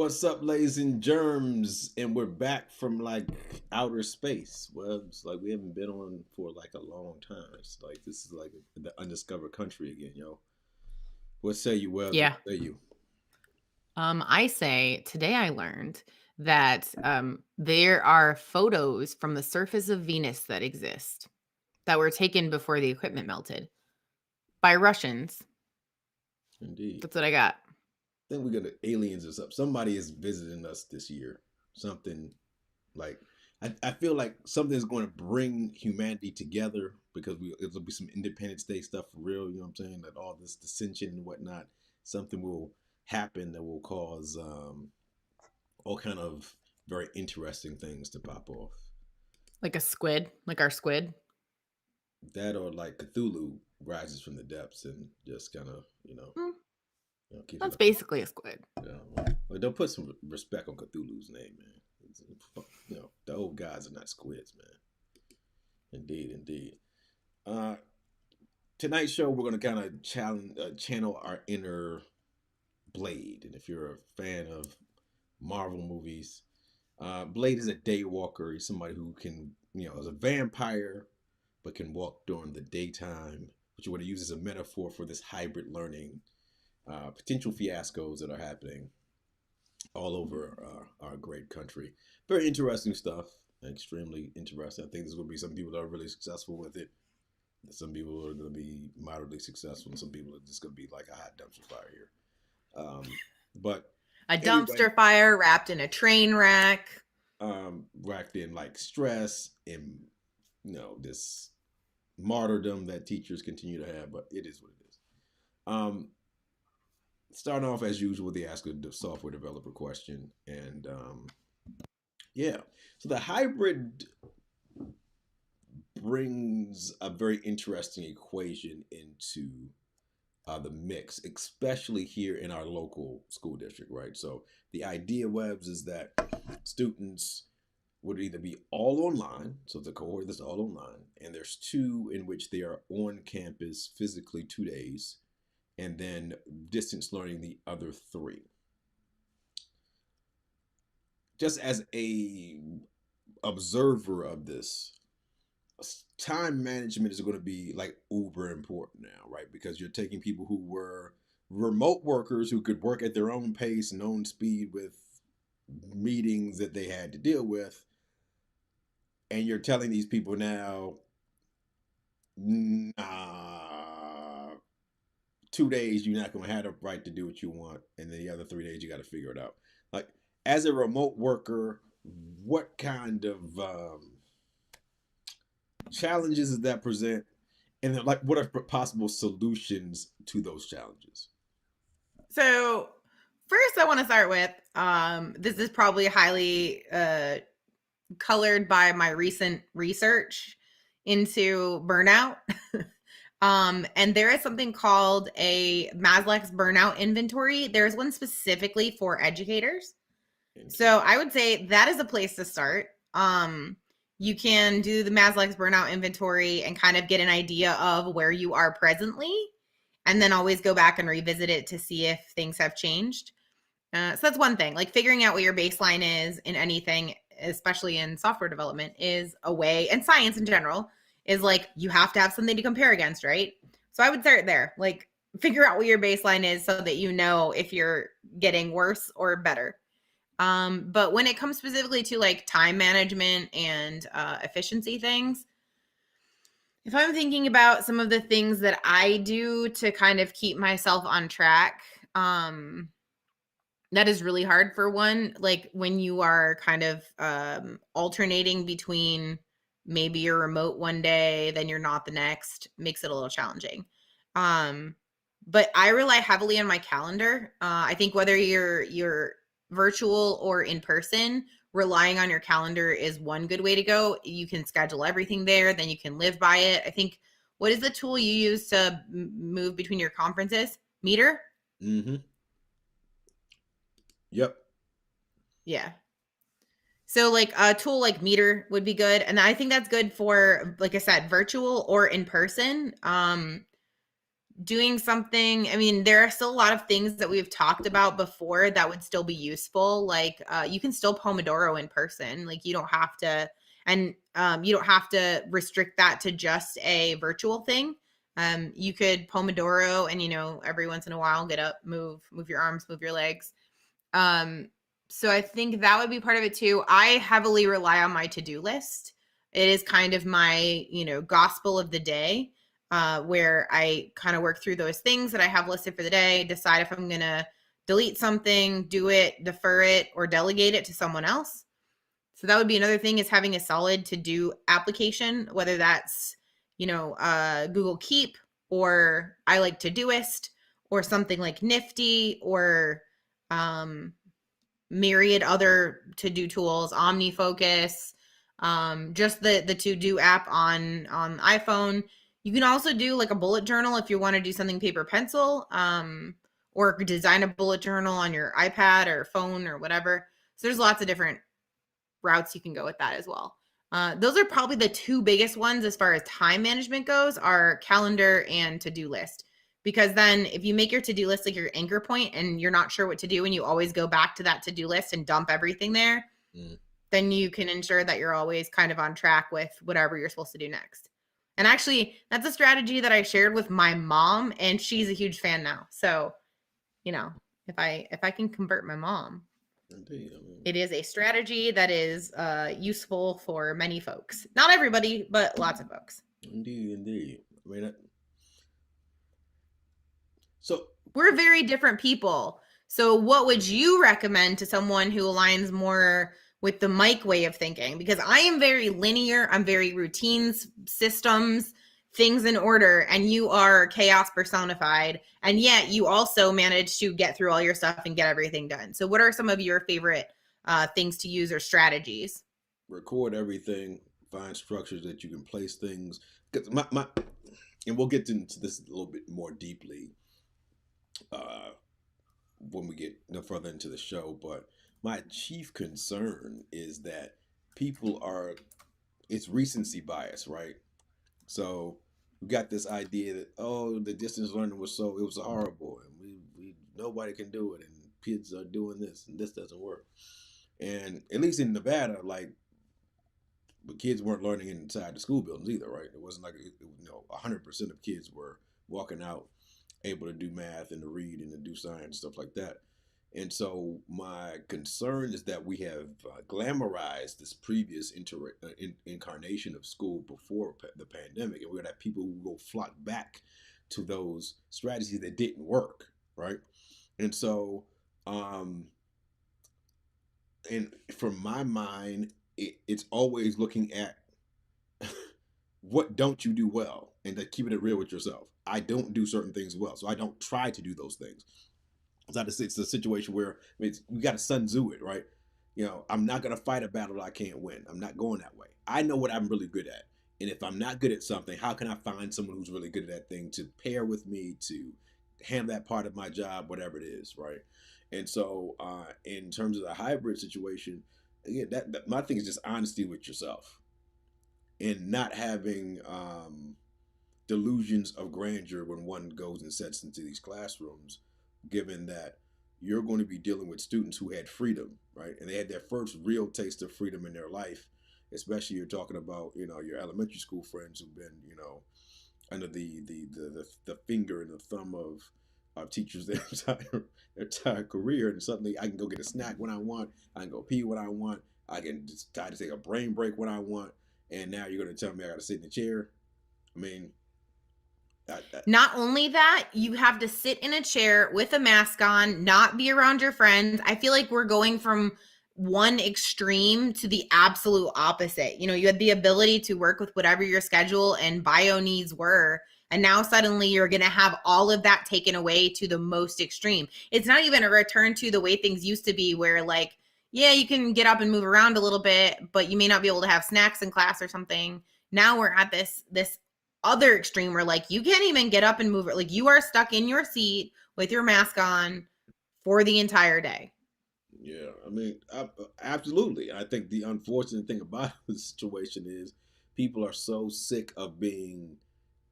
What's up, ladies and germs? And we're back from like outer space. Well, it's like we haven't been on for like a long time. It's like this is like the undiscovered country again, yo. What say you, Webs? What Yeah. say you? I say today I learned that there are photos from the surface of Venus that exist that were taken before the equipment melted by Russians. Indeed. That's what I got. I think we're gonna aliens or something. Somebody is visiting us this year. Something like I feel like something is going to bring humanity together because it'll be some Independence Day stuff for real. You know what I'm saying? That all this dissension and whatnot, something will happen that will cause all kind of very interesting things to pop off. Like a squid, like our squid. That or like Cthulhu rises from the depths and just kind of Mm, keeps it that's up. basically a squid. Like, don't put some respect on Cthulhu's name, man. The old gods are not squids, man. Indeed, indeed. Uh, Tonight's show, we're going to kind of channel our inner Blade. And if you're a fan of Marvel movies, Blade is a daywalker. He's somebody who can, is a vampire, but can walk during the daytime, which you want to use as a metaphor for this hybrid learning, potential fiascos that are happening all over our great country. Very interesting stuff. Extremely interesting. I think there's going to be some people that are really successful with it. Some people are going to be moderately successful, and some people are just going to be like a hot dumpster fire here. But A anyway, dumpster fire wrapped in a train wreck. wrapped in like stress and this martyrdom that teachers continue to have, but it is what it is. Um, Starting off as usual with the ask a software developer question, and yeah, so the hybrid brings a very interesting equation into the mix, especially here in our local school district, right? So the idea, Webs, is that students would either be all online, so the cohort that's all online, and there's two in which they are on campus physically 2 days, and then distance learning the other three. Just as a observer of this, time management is going to be like uber important now, right? Because you're taking people who were remote workers who could work at their own pace and own speed with meetings that they had to deal with, and you're telling these people now, nah, 2 days you're not going to have the right to do what you want, and then the other 3 days you got to figure it out. Like, as a remote worker, what kind of challenges does that present, and then, like, what are possible solutions to those challenges? So first I want to start with this is probably highly colored by my recent research into burnout. And there is something called a Maslach's burnout inventory. There's one specifically for educators. So I would say that is a place to start. You can do the Maslach's burnout inventory and kind of get an idea of where you are presently, and then always go back and revisit it to see if things have changed. So that's one thing, like figuring out what your baseline is in anything, especially in software development, is a way, and science in general, is like you have to have something to compare against, right? So I would start there, like figure out what your baseline is so that you know if you're getting worse or better. But when it comes specifically to like time management and efficiency things, if I'm thinking about some of the things that I do to kind of keep myself on track, that is really hard for one. Like when you are kind of alternating between maybe you're remote one day, then you're not the next, makes it a little challenging. Um, but I rely heavily on my calendar. I think whether you're virtual or in person, relying on your calendar is one good way to go. You can schedule everything there, then you can live by it. I think, what is the tool you use to move between your conferences? Meter? Mm-hmm. Yep. Yeah. So like a tool like Meter would be good. And I think that's good for, like I said, virtual or in person. doing something. I mean, there are still a lot of things that we've talked about before that would still be useful. Like you can still Pomodoro in person. Like you don't have to, and you don't have to restrict that to just a virtual thing. You could Pomodoro, and every once in a while, get up, move your arms, move your legs. Um, so I think that would be part of it too. I heavily rely on my to-do list. It is kind of my, gospel of the day, where I kind of work through those things that I have listed for the day, decide if I'm going to delete something, do it, defer it, or delegate it to someone else. So that would be another thing, is having a solid to-do application, whether that's, Google Keep, or I like Todoist, or something like Nifty, or um, myriad other to-do tools, OmniFocus, just the to-do app on iPhone. You can also do like a bullet journal if you want to do something paper pencil, or design a bullet journal on your iPad or phone or whatever. So there's lots of different routes you can go with that as well. Those are probably the two biggest ones as far as time management goes, are calendar and to-do list. Because then if you make your to-do list like your anchor point, and you're not sure what to do, and you always go back to that to-do list and dump everything there, then you can ensure that you're always kind of on track with whatever you're supposed to do next. And actually, that's a strategy that I shared with my mom, and she's a huge fan now. So, if I can convert my mom, Indeed. it is a strategy that is useful for many folks. Not everybody, but lots of folks. Indeed, indeed. I mean, so We're very different people. So, what would you recommend to someone who aligns more with the Mike way of thinking? Because I am very linear, I'm very routines, systems, things in order, and you are chaos personified. And yet, you also manage to get through all your stuff and get everything done. So, what are some of your favorite things to use or strategies? record everything, find structures that you can place things. Because my and we'll get into this a little bit more deeply uh, when we get no further into the show. But my chief concern is that people are, it's recency bias, right? So we got this idea that, oh, the distance learning it was horrible, and we nobody can do it, and kids are doing this, and this doesn't work. And at least in Nevada, like, the kids weren't learning inside the school buildings either, right? It wasn't like 100% of kids were walking out able to do math and to read and to do science and stuff like that. And so my concern is that we have glamorized this previous incarnation of school before the pandemic, and we're gonna have people who go flock back to those strategies that didn't work, right? And so, um, and from my mind, it's always looking at what don't you do well, and to keep it real with yourself. I don't do certain things well, so I don't try to do those things. It's a situation where, I mean, you got to Sun Tzu it, right? I'm not going to fight a battle that I can't win. I'm not going that way. I know what I'm really good at. And if I'm not good at something, how can I find someone who's really good at that thing to pair with me to handle that part of my job, whatever it is, right? And so, in terms of the hybrid situation, again, that my thing is just honesty with yourself, and not having delusions of grandeur when one goes and sets into these classrooms, given that you're going to be dealing with students who had freedom, right? And they had their first real taste of freedom in their life. Especially, you're talking about, your elementary school friends who've been, under the finger and the thumb of teachers their entire career, and suddenly I can go get a snack when I want, I can go pee when I want, I can just try to take a brain break when I want, and now you're going to tell me I got to sit in the chair. I mean, Not only that, you have to sit in a chair with a mask on, not be around your friends. I feel like we're going from one extreme to the absolute opposite. You had the ability to work with whatever your schedule and bio needs were. And now suddenly you're going to have all of that taken away to the most extreme. It's not even a return to the way things used to be, where, like, yeah, you can get up and move around a little bit, but you may not be able to have snacks in class or something. Now we're at this other extreme where, like, you can't even get up and move it. Like, you are stuck in your seat with your mask on for the entire day. yeah, I mean, absolutely. I think the unfortunate thing about the situation is people are so sick of being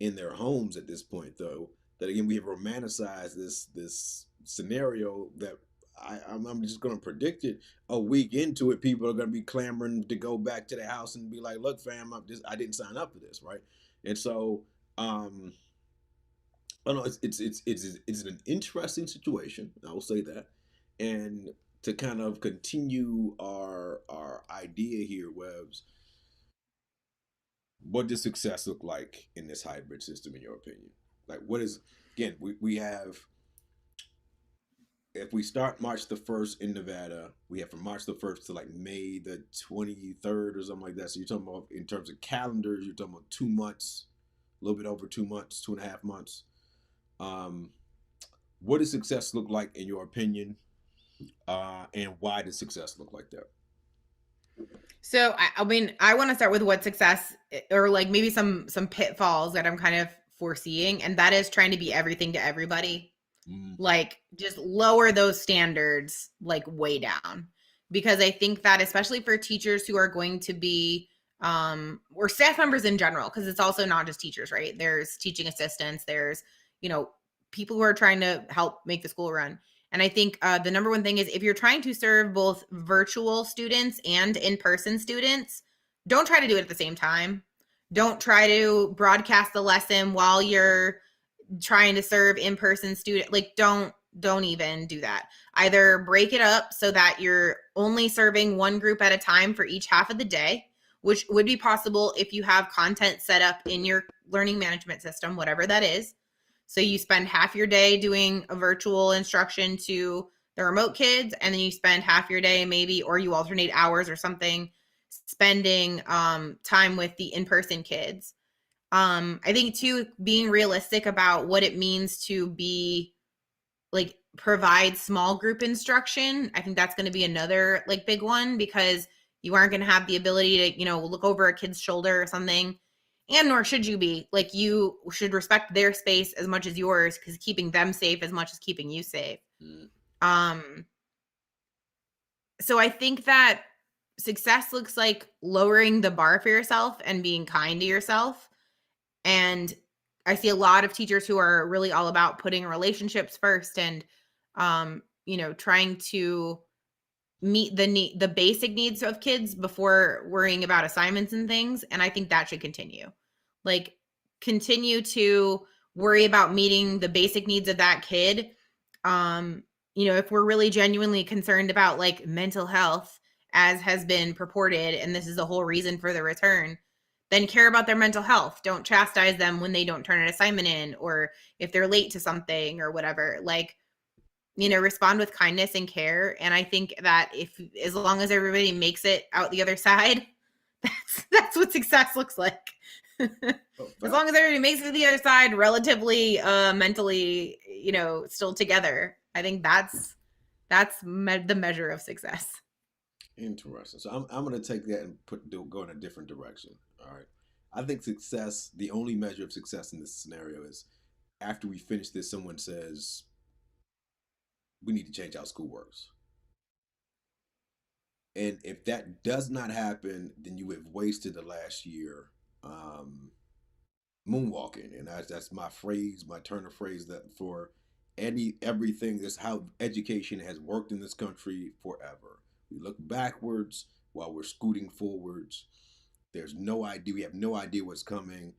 in their homes at this point, though, that again we have romanticized this scenario that I'm just going to predict it. A week into it, people are going to be clamoring to go back to their house and be like, "Look, fam, I didn't sign up for this, right?" And so, I don't know, it's an interesting situation. I will say that, and to kind of continue our idea here, Webbs, what does success look like in this hybrid system, in your opinion? Like, what is again? We have, if we start March the 1st in Nevada, we have from March the 1st to like May the 23rd or something like that. So you're talking about in terms of calendars, you're talking about 2 months, a little bit over 2 months, 2.5 months. Um, what does success look like in your opinion, and why does success look like that? So I mean, I want to start with what success or like maybe some pitfalls that I'm kind of foreseeing, and that is trying to be everything to everybody. Mm, Like just lower those standards like way down. Because I think that especially for teachers who are going to be or staff members in general, because it's also not just teachers, right? There's teaching assistants, there's, you know, people who are trying to help make the school run. And I think the number one thing is if you're trying to serve both virtual students and in-person students, don't try to do it at the same time. Don't try to broadcast the lesson while you're trying to serve in-person student. Like don't even do that. Either break it up so that you're only serving one group at a time for each half of the day, which would be possible if you have content set up in your learning management system, whatever that is. So you spend half your day doing a virtual instruction to the remote kids, and then you spend half your day maybe, or you alternate hours or something, spending time with the in-person kids. I think too, being realistic about what it means to be like provide small group instruction. I think that's going to be another like big one, because you aren't going to have the ability to, you know, look over a kid's shoulder or something. And nor should you be. Like you should respect their space as much as yours, because keeping them safe as much as keeping you safe. mm, Um, so I think that success looks like lowering the bar for yourself and being kind to yourself. And I see a lot of teachers who are really all about putting relationships first and you know, trying to meet the basic needs of kids before worrying about assignments and things, and I think that should continue. Like continue to worry about meeting the basic needs of that kid. um you know, if we're really genuinely concerned about like mental health as has been purported, and this is the whole reason for the return, then care about their mental health. Don't chastise them when they don't turn an assignment in, or if they're late to something or whatever. Like, you know, respond with kindness and care. And I think that if, as long as everybody makes it out the other side, that's what success looks like. oh, As long facts. as everybody makes it to the other side relatively mentally, you know, still together, I think the measure of success. Interesting. So I'm going to take that and go in a different direction. All right. I think success, the only measure of success in this scenario is after we finish this, someone says we need to change how school works. And if that does not happen, then you have wasted the last year um, moonwalking. And that's my phrase, my turn of phrase that for everything. That's how education has worked in this country forever. We look backwards while we're scooting forwards. There's no idea. We have no idea what's coming.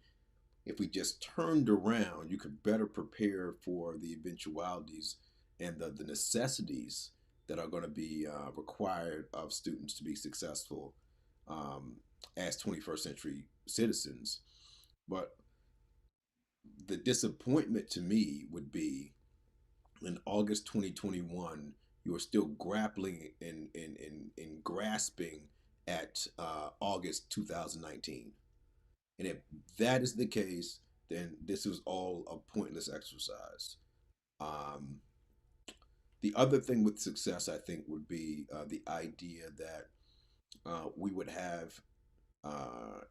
If we just turned around, you could better prepare for the eventualities and the necessities that are going to be required of students to be successful um, as 21st century citizens. But the disappointment to me would be in August 2021, you are still grappling and grasping at August 2019. And if that is the case, then this is all a pointless exercise. Um, the other thing with success, I think, would be the idea that we would have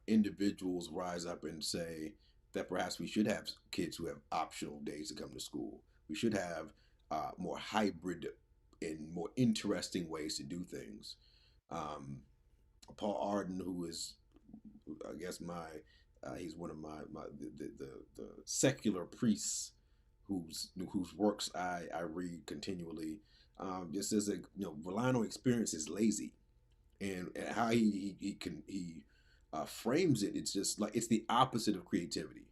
individuals rise up and say that perhaps we should have kids who have optional days to come to school. We should have more hybrid and more interesting ways to do things. Um, Paul Arden, who is, I guess, he's one of my the secular priests whose works I read continually, just says that relying on experience is lazy, and how he frames it, it's just like it's the opposite of creativity.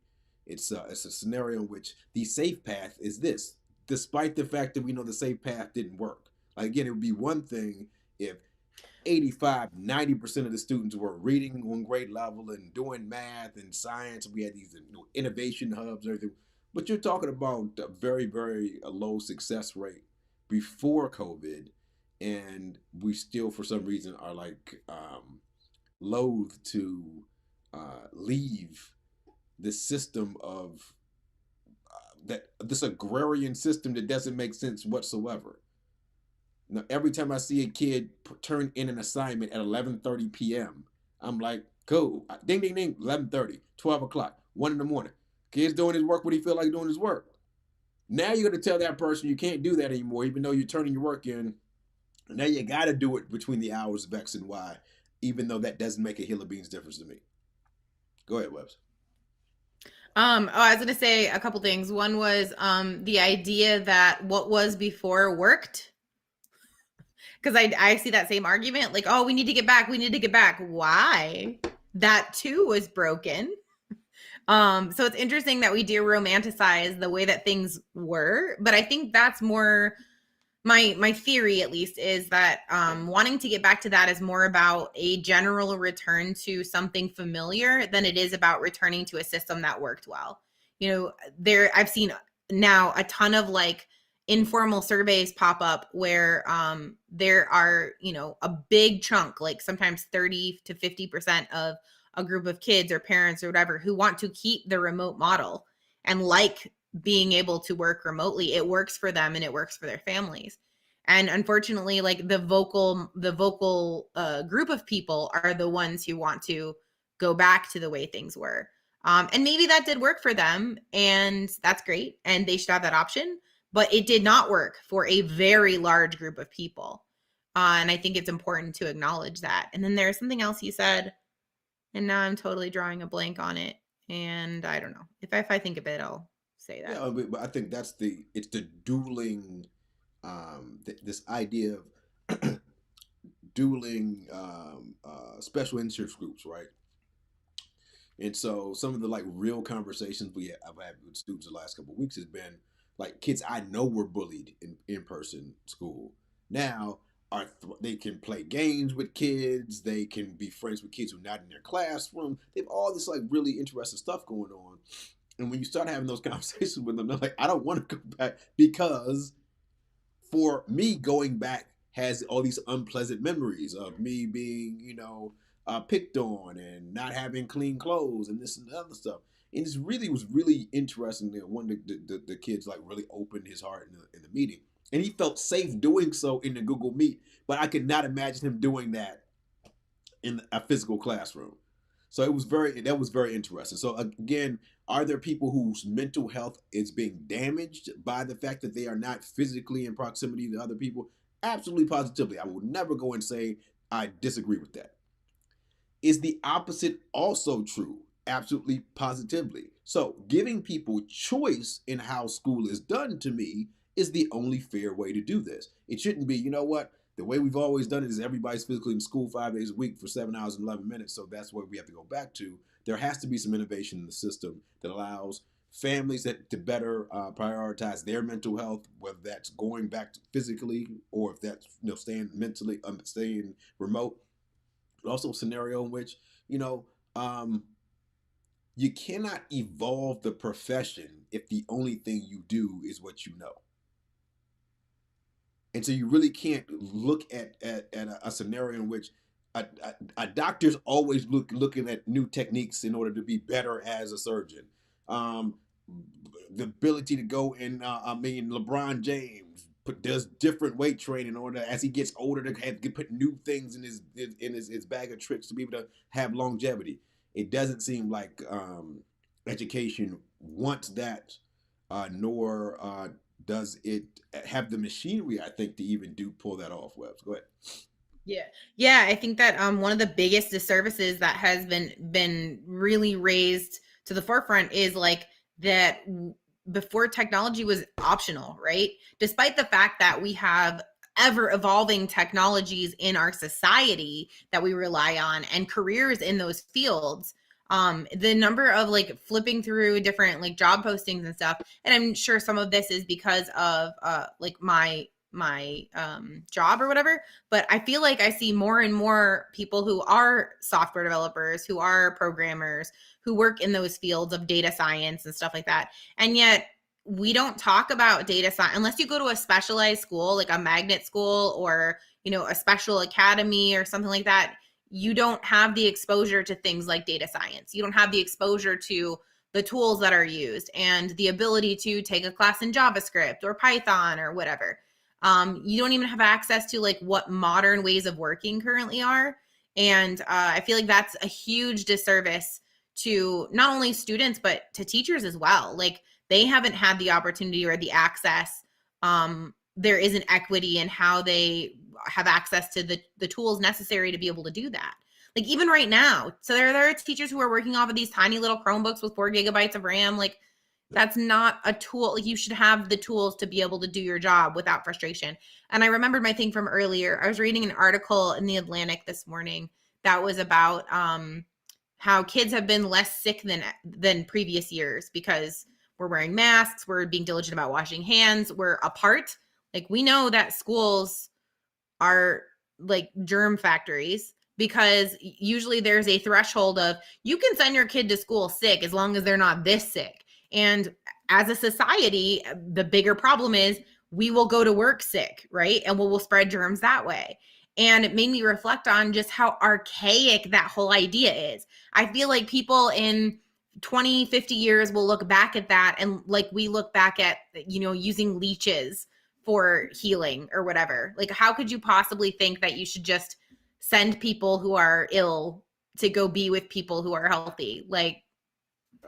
It's a scenario in which the safe path is this, despite the fact that we know the safe path didn't work. Like again, it would be one thing if 85-90% of the students were reading on grade level and doing math and science. We had these innovation hubs and everything. But you're talking about a very, very low success rate before COVID. And we still, for some reason, are like loath to leave this system of that this agrarian system that doesn't make sense whatsoever. Now, every time I see a kid turn in an assignment at 11:30 p.m., I'm like, cool. Ding, ding, ding, 11:30, 12 o'clock, 1 in the morning. Kid's doing his work when he feel like doing his work. Now you're going to tell that person you can't do that anymore, even though you're turning your work in. Now you got to do it between the hours of X and Y, even though that doesn't make a hill of beans difference to me. Go ahead, Webs. I was going to say a couple things. One was the idea that what was before worked. Because I see that same argument, like, oh, we need to get back. Why? That too was broken. So it's interesting that we do romanticize the way that things were, but I think that's more my theory, at least, is that wanting to get back to that is more about a general return to something familiar than it is about returning to a system that worked well. I've seen now a ton of like informal surveys pop up where there are, a big chunk, like sometimes 30 to 50% of a group of kids or parents or whatever who want to keep the remote model and like being able to work remotely. It works for them and it works for their families. And unfortunately, like the vocal group of people are the ones who want to go back to the way things were. And maybe that did work for them, and that's great, and they should have that option. But it did not work for a very large group of people. And I think it's important to acknowledge that. And then there's something else you said, and now I'm totally drawing a blank on it. And I don't know. If I think of it, I'll say that. Yeah, but I think it's the dueling, this idea of dueling special interest groups, right? And so some of the like real conversations I've had with students the last couple of weeks has been like kids I know were bullied in person school. Now they can play games with kids. They can be friends with kids who are not in their classroom. They have all this like really interesting stuff going on. And when you start having those conversations with them, they're like, I don't want to go back because for me, going back has all these unpleasant memories of me being, picked on and not having clean clothes and this and the other stuff. And it really was really interesting that one of the kids like really opened his heart in the meeting. And he felt safe doing so in the Google Meet, but I could not imagine him doing that in a physical classroom. So that was very interesting. So again, are there people whose mental health is being damaged by the fact that they are not physically in proximity to other people? Absolutely, positively. I will never go and say I disagree with that. Is the opposite also true? Absolutely, positively. So giving people choice in how school is done, to me, is the only fair way to do this. It shouldn't be, you know what? The way we've always done it is everybody's physically in school 5 days a week for 7 hours and 11 minutes. So that's what we have to go back to. There has to be some innovation in the system that allows families to better prioritize their mental health, whether that's going back to physically or if that's staying remote. But also a scenario in which you cannot evolve the profession if the only thing you do is what you know. And so you really can't look at a scenario in which a doctor's always looking at new techniques in order to be better as a surgeon. The ability to go and LeBron James does different weight training in order as he gets older to put new things in his bag of tricks to be able to have longevity. It doesn't seem like education wants that, nor does it have the machinery, I think, to even pull that off. Webs, go ahead. Yeah, I think that one of the biggest disservices that has been really raised to the forefront is like that before technology was optional, right? Despite the fact that we have ever evolving technologies in our society that we rely on and careers in those fields, the number of like flipping through different like job postings and stuff, and I'm sure some of this is because of like my job or whatever, but I feel like I see more and more people who are software developers, who are programmers, who work in those fields of data science and stuff like that. And yet we don't talk about data science unless you go to a specialized school, like a magnet school or, you know, a special academy or something like that. You don't have the exposure to things like data science. You don't have the exposure to the tools that are used and the ability to take a class in JavaScript or Python or whatever. You don't even have access to like what modern ways of working currently are. And I feel like that's a huge disservice to not only students, but to teachers as well. Like they haven't had the opportunity or the access. There isn't equity in how they have access to the tools necessary to be able to do that. Like even right now, so there are teachers who are working off of these tiny little Chromebooks with 4 GB of RAM. Like that's not a tool. Like you should have the tools to be able to do your job without frustration. And I remembered my thing from earlier. I was reading an article in the Atlantic this morning that was about how kids have been less sick than previous years because we're wearing masks, we're being diligent about washing hands, we're apart. Like we know that schools are like germ factories because usually there's a threshold of you can send your kid to school sick as long as they're not this sick. And as a society, the bigger problem is we will go to work sick, right? And we'll spread germs that way. And it made me reflect on just how archaic that whole idea is. I feel like people in 20, 50 years will look back at that and like we look back at, you know, using leeches for healing or whatever. Like, how could you possibly think that you should just send people who are ill to go be with people who are healthy? Like,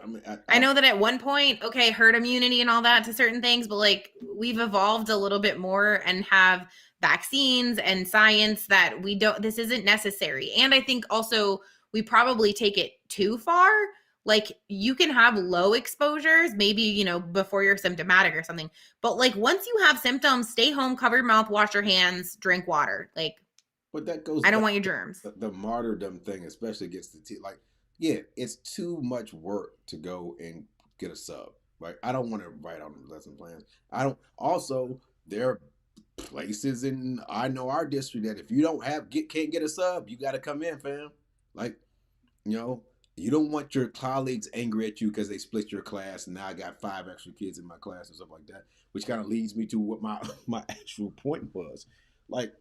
I mean, I know that at one point, okay, herd immunity and all that to certain things, but like we've evolved a little bit more and have vaccines and science that we don't, this isn't necessary. And I think also we probably take it too far. Like you can have low exposures, maybe, you know, before you're symptomatic or something. But like once you have symptoms, stay home, cover your mouth, wash your hands, drink water. Like, but that goes I don't back want your germs. to the martyrdom thing, especially against the like, yeah, it's too much work to go and get a sub. Right? I don't want to write on lesson plans. I don't. Also, there are places in I know our district that if you don't can't get a sub, you got to come in, fam. Like, you know, you don't want your colleagues angry at you because they split your class and now I got 5 extra kids in my class and stuff like that, which kind of leads me to what my my actual point was. Like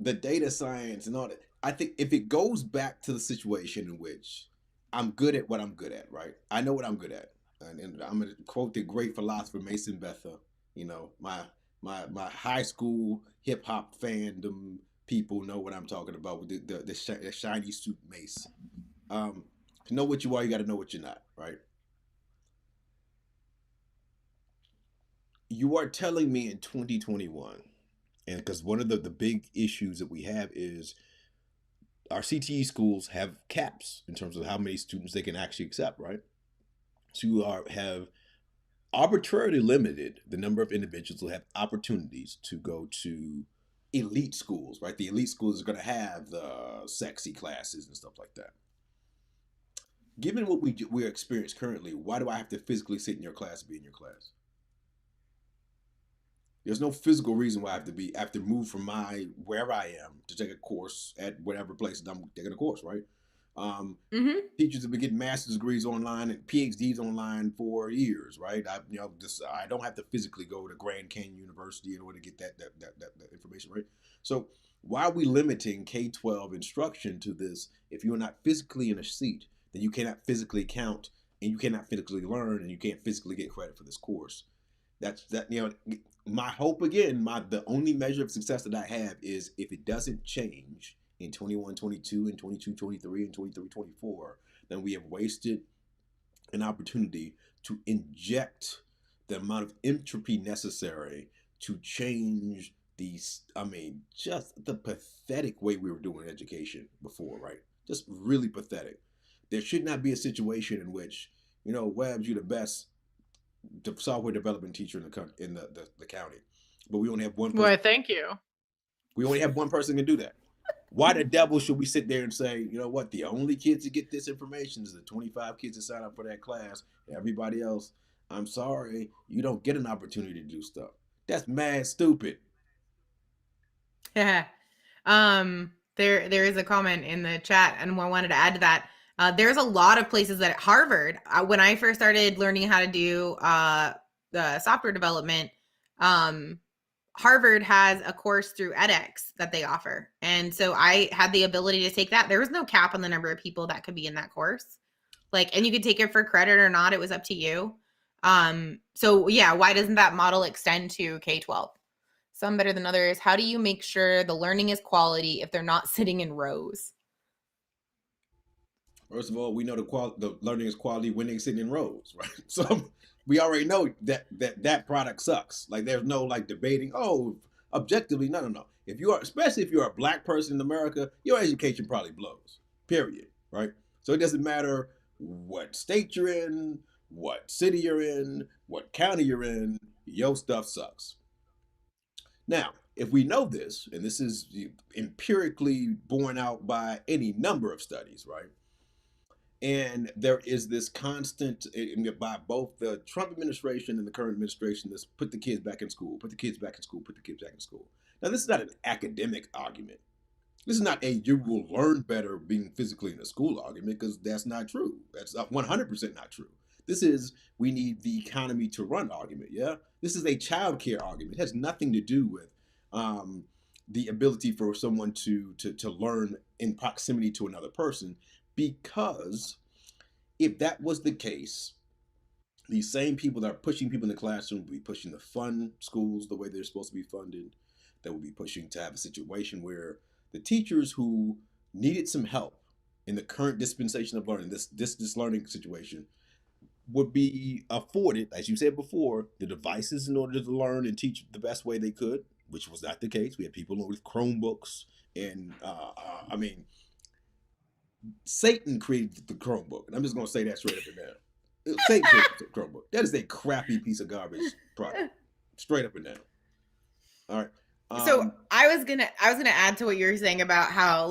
the data science and all that. I think if it goes back to the situation in which I'm good at what I'm good at, right? I know what I'm good at. And I'm going to quote the great philosopher Mason Betha, you know, my high school hip hop fandom people know what I'm talking about with the shiny suit Mace. To know what you are, you got to know what you're not, right? You are telling me in 2021, and because one of the big issues that we have is our CTE schools have caps in terms of how many students they can actually accept, right? So you have arbitrarily limited the number of individuals who have opportunities to go to elite schools, right? The elite schools are going to have the sexy classes and stuff like that. Given what we experience currently, why do I have to physically sit in your class and be in your class? There's no physical reason why I have to move from my wherever I am to take a course at whatever place that I'm taking a course, right? Mm-hmm. Teachers have been getting master's degrees online and PhDs online for years, right? I don't have to physically go to Grand Canyon University in order to get that information, right? So why are we limiting K-12 instruction to this? If you're not physically in a seat, then you cannot physically count and you cannot physically learn and you can't physically get credit for this course. That's that you know my hope again, the only measure of success that I have is if it doesn't change in 21, 22, and 22, 23, and 23, 24, then we have wasted an opportunity to inject the amount of entropy necessary to change these. I mean, just the pathetic way we were doing education before, right? Just really pathetic. There should not be a situation in which Webbs, you're the best software development teacher in the county, but we only have one person. Well, thank you. We only have one person can do that. Why the devil should we sit there and say, you know what, the only kids to get this information is the 25 kids that sign up for that class. Everybody else, I'm sorry, you don't get an opportunity to do stuff. That's mad stupid. Yeah. There is a comment in the chat, and I wanted to add to that. There's a lot of places that at Harvard, when I first started learning how to do the software development, um, Harvard has a course through edX that they offer. And so I had the ability to take that. There was no cap on the number of people that could be in that course. And you could take it for credit or not. It was up to you. So yeah, why doesn't that model extend to K-12? Some better than others. How do you make sure the learning is quality if they're not sitting in rows? First of all, we know the learning is quality when they're sitting in rows, right? So we already know that product sucks. Like there's no like debating. Oh, objectively, no, no, no. If you are, especially if you're a black person in America, your education probably blows. Period. Right. So it doesn't matter what state you're in, what city you're in, what county you're in. Your stuff sucks. Now, if we know this, and this is empirically borne out by any number of studies, right? And there is this constant by both the Trump administration and the current administration that's put the kids back in school, put the kids back in school, put the kids back in school. Now, this is not an academic argument. This is not a you will learn better being physically in a school argument because that's not true. That's 100% not true. This is we need the economy to run argument. Yeah, this is a child care argument. It has nothing to do with um, the ability for someone to learn in proximity to another person because if that was the case, these same people that are pushing people in the classroom would be pushing to fund schools the way they're supposed to be funded. That would be pushing to have a situation where the teachers who needed some help in the current dispensation of learning, this learning situation, would be afforded, as you said before, the devices in order to learn and teach the best way they could, which was not the case. We had people with Chromebooks, and I mean, Satan created the Chromebook, and I'm just going to say that straight up and down. Satan created the Chromebook. That is a crappy piece of garbage product, straight up and down. All right. So I was gonna add to what you were saying about how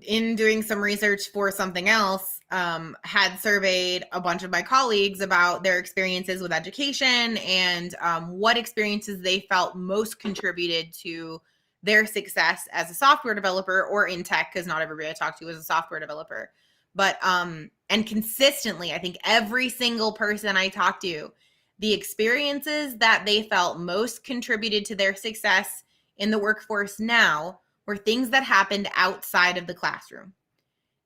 in doing some research for something else, had surveyed a bunch of my colleagues about their experiences with education and what experiences they felt most contributed to their success as a software developer or in tech, because not everybody I talked to was a software developer. But and consistently, I think every single person I talked to, the experiences that they felt most contributed to their success in the workforce now were things that happened outside of the classroom.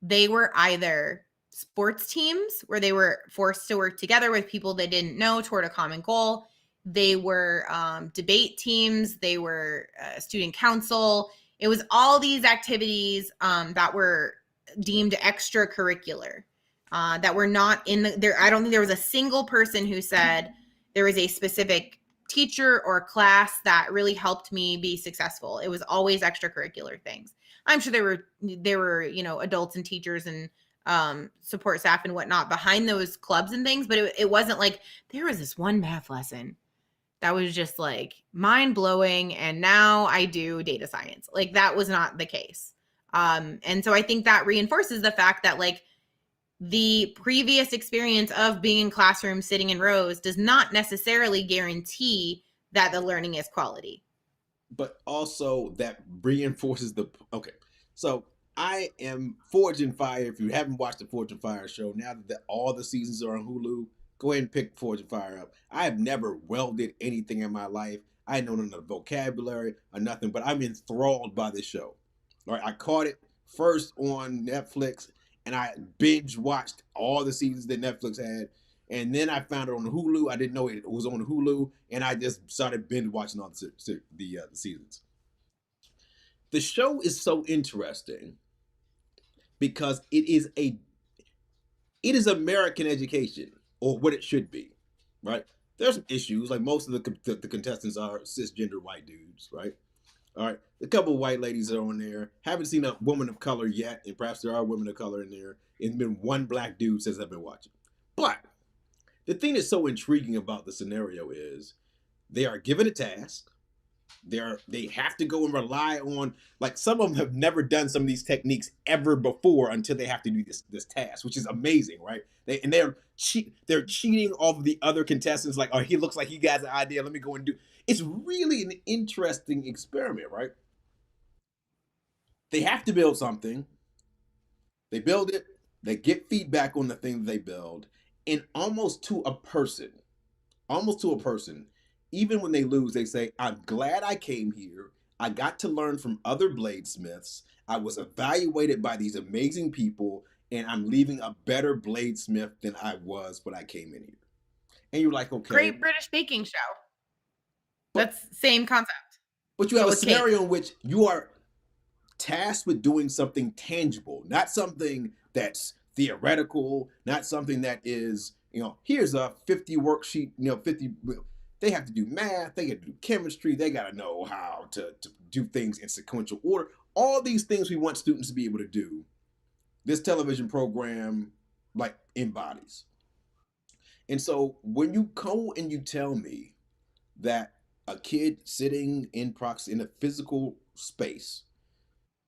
They were either sports teams where they were forced to work together with people they didn't know toward a common goal. They were debate teams. They were student council. It was all these activities that were deemed extracurricular. That were not in there. I don't think there was a single person who said there was a specific teacher or class that really helped me be successful. It was always extracurricular things. I'm sure there were adults and teachers and support staff and whatnot behind those clubs and things, but it wasn't like there was this one math lesson that was just like mind blowing, and now I do data science. Like that was not the case. And so I think that reinforces the fact that the previous experience of being in classrooms sitting in rows does not necessarily guarantee that the learning is quality. But also that reinforces okay. So I am Forge and Fire. If you haven't watched the Forge and Fire show, now that all the seasons are on Hulu, go ahead and pick Forge and Fire up. I have never welded anything in my life. I know none of the vocabulary or nothing, but I'm enthralled by this show. All right, I caught it first on Netflix, and I binge watched all the seasons that Netflix had. And then I found it on Hulu. I didn't know it was on Hulu, and I just started binge watching all the seasons. The show is so interesting because it is American education, or what it should be, right? There's some issues, like most of the contestants are cisgender white dudes, right? All right, a couple of white ladies are on there. Haven't seen a woman of color yet, and perhaps there are women of color in there. It's been one black dude since I've been watching. But the thing that's so intriguing about the scenario is they are given a task. They have to go and rely on, like, some of them have never done some of these techniques ever before until they have to do this task, which is amazing, right? They're cheating off of the other contestants, like, oh, he looks like he got an idea, let me go and do. It's really an interesting experiment, right? They have to build something. They build it. They get feedback on the thing that they build, and almost to a person, even when they lose, they say, I'm glad I came here. I got to learn from other bladesmiths. I was evaluated by these amazing people, and I'm leaving a better bladesmith than I was when I came in here. And you're like, okay. Great British Baking Show. But, That's same concept. but you have But a with cake. scenario in which you are tasked with doing something tangible, not something that's theoretical, not something that is, here's a 50 worksheet, 50. They have to do math, they got to do chemistry, they got to know how to do things in sequential order. All these things we want students to be able to do, this television program like embodies. And so when you go and you tell me that a kid sitting in a physical space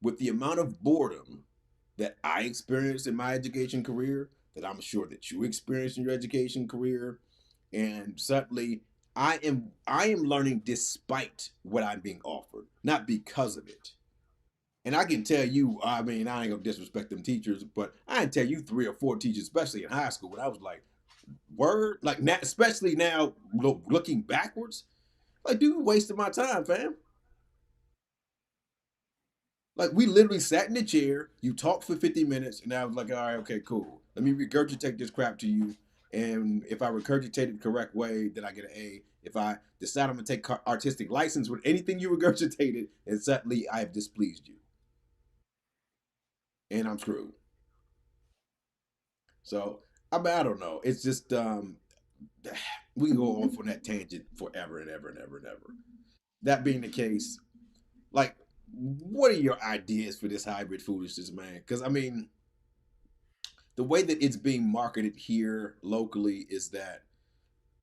with the amount of boredom that I experienced in my education career, that I'm sure that you experienced in your education career, and suddenly I am learning despite what I'm being offered, not because of it. And I can tell you, I mean, I ain't gonna disrespect them teachers, but I can tell you 3 or 4 teachers, especially in high school, when I was like, word, like now, especially now looking backwards, like, dude, wasted my time, fam. Like, we literally sat in the chair, you talked for 50 minutes, and I was like, all right, okay, cool. Let me regurgitate this crap to you. And if I regurgitate it the correct way, then I get an A. If I decide I'm going to take artistic license with anything you regurgitated, and suddenly I have displeased you. And I'm screwed. So, I don't know. It's just, we can go on for that tangent forever and ever and ever and ever. That being the case, like, what are your ideas for this hybrid foolishness, man? Because, I mean, the way that it's being marketed here locally is that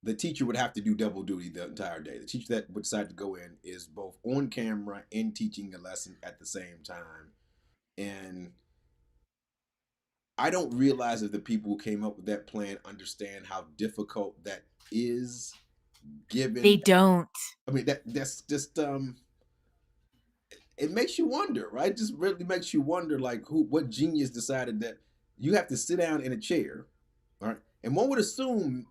the teacher would have to do double duty the entire day. The teacher that would decide to go in is both on camera and teaching a lesson at the same time. And I don't realize that the people who came up with that plan understand how difficult that is, They given, don't. I mean, that's just it makes you wonder, right? It just really makes you wonder, like, what genius decided that you have to sit down in a chair, all right? And one would assume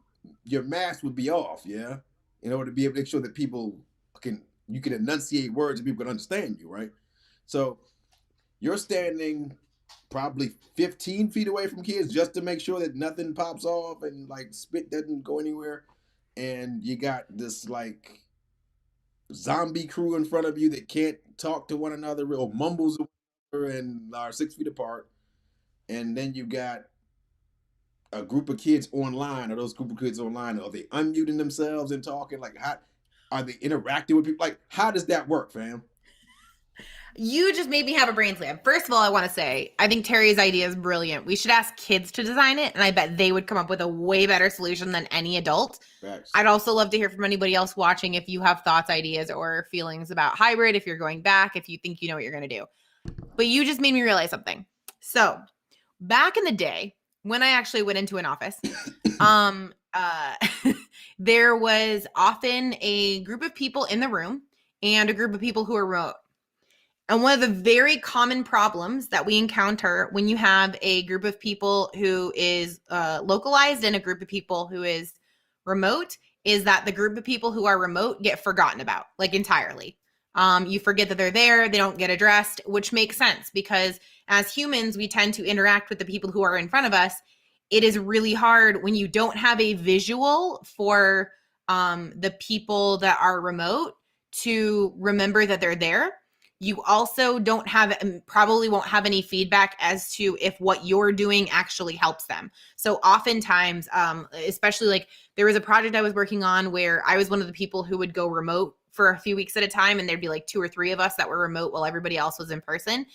your mask would be off, yeah, in order to be able to make sure that you can enunciate words and people can understand you, right? So you're standing probably 15 feet away from kids just to make sure that nothing pops off and like spit doesn't go anywhere, and you got this like zombie crew in front of you that can't talk to one another or mumbles and are 6 feet apart, and then you got a group of kids online. Are those group of kids online? Are they unmuting themselves and talking? Like, how are they interacting with people? Like, how does that work, fam? You just made me have a brain slam. First of all, I want to say, I think Terry's idea is brilliant. We should ask kids to design it, and I bet they would come up with a way better solution than any adult. Facts. I'd also love to hear from anybody else watching if you have thoughts, ideas, or feelings about hybrid, if you're going back, if you think you know what you're going to do. But you just made me realize something. So, back in the day, when I actually went into an office, there was often a group of people in the room and a group of people who are remote. And one of the very common problems that we encounter when you have a group of people who is localized and a group of people who is remote is that the group of people who are remote get forgotten about, like, entirely. You forget that they're there, they don't get addressed, which makes sense because as humans, we tend to interact with the people who are in front of us. It is really hard when you don't have a visual for the people that are remote to remember that they're there. You also don't have, probably won't have any feedback as to if what you're doing actually helps them. So oftentimes, especially like there was a project I was working on where I was one of the people who would go remote for a few weeks at a time, and there'd be like 2 or 3 of us that were remote while everybody else was in person.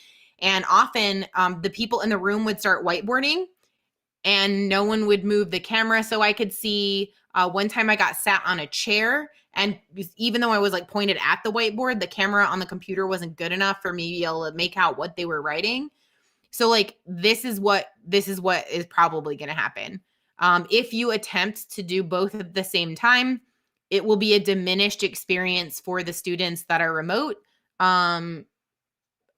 And often the people in the room would start whiteboarding, and no one would move the camera so I could see. One time I got sat on a chair, and even though I was like pointed at the whiteboard, the camera on the computer wasn't good enough for me to be able to make out what they were writing. So like this is what is probably going to happen. If you attempt to do both at the same time, it will be a diminished experience for the students that are remote. Um,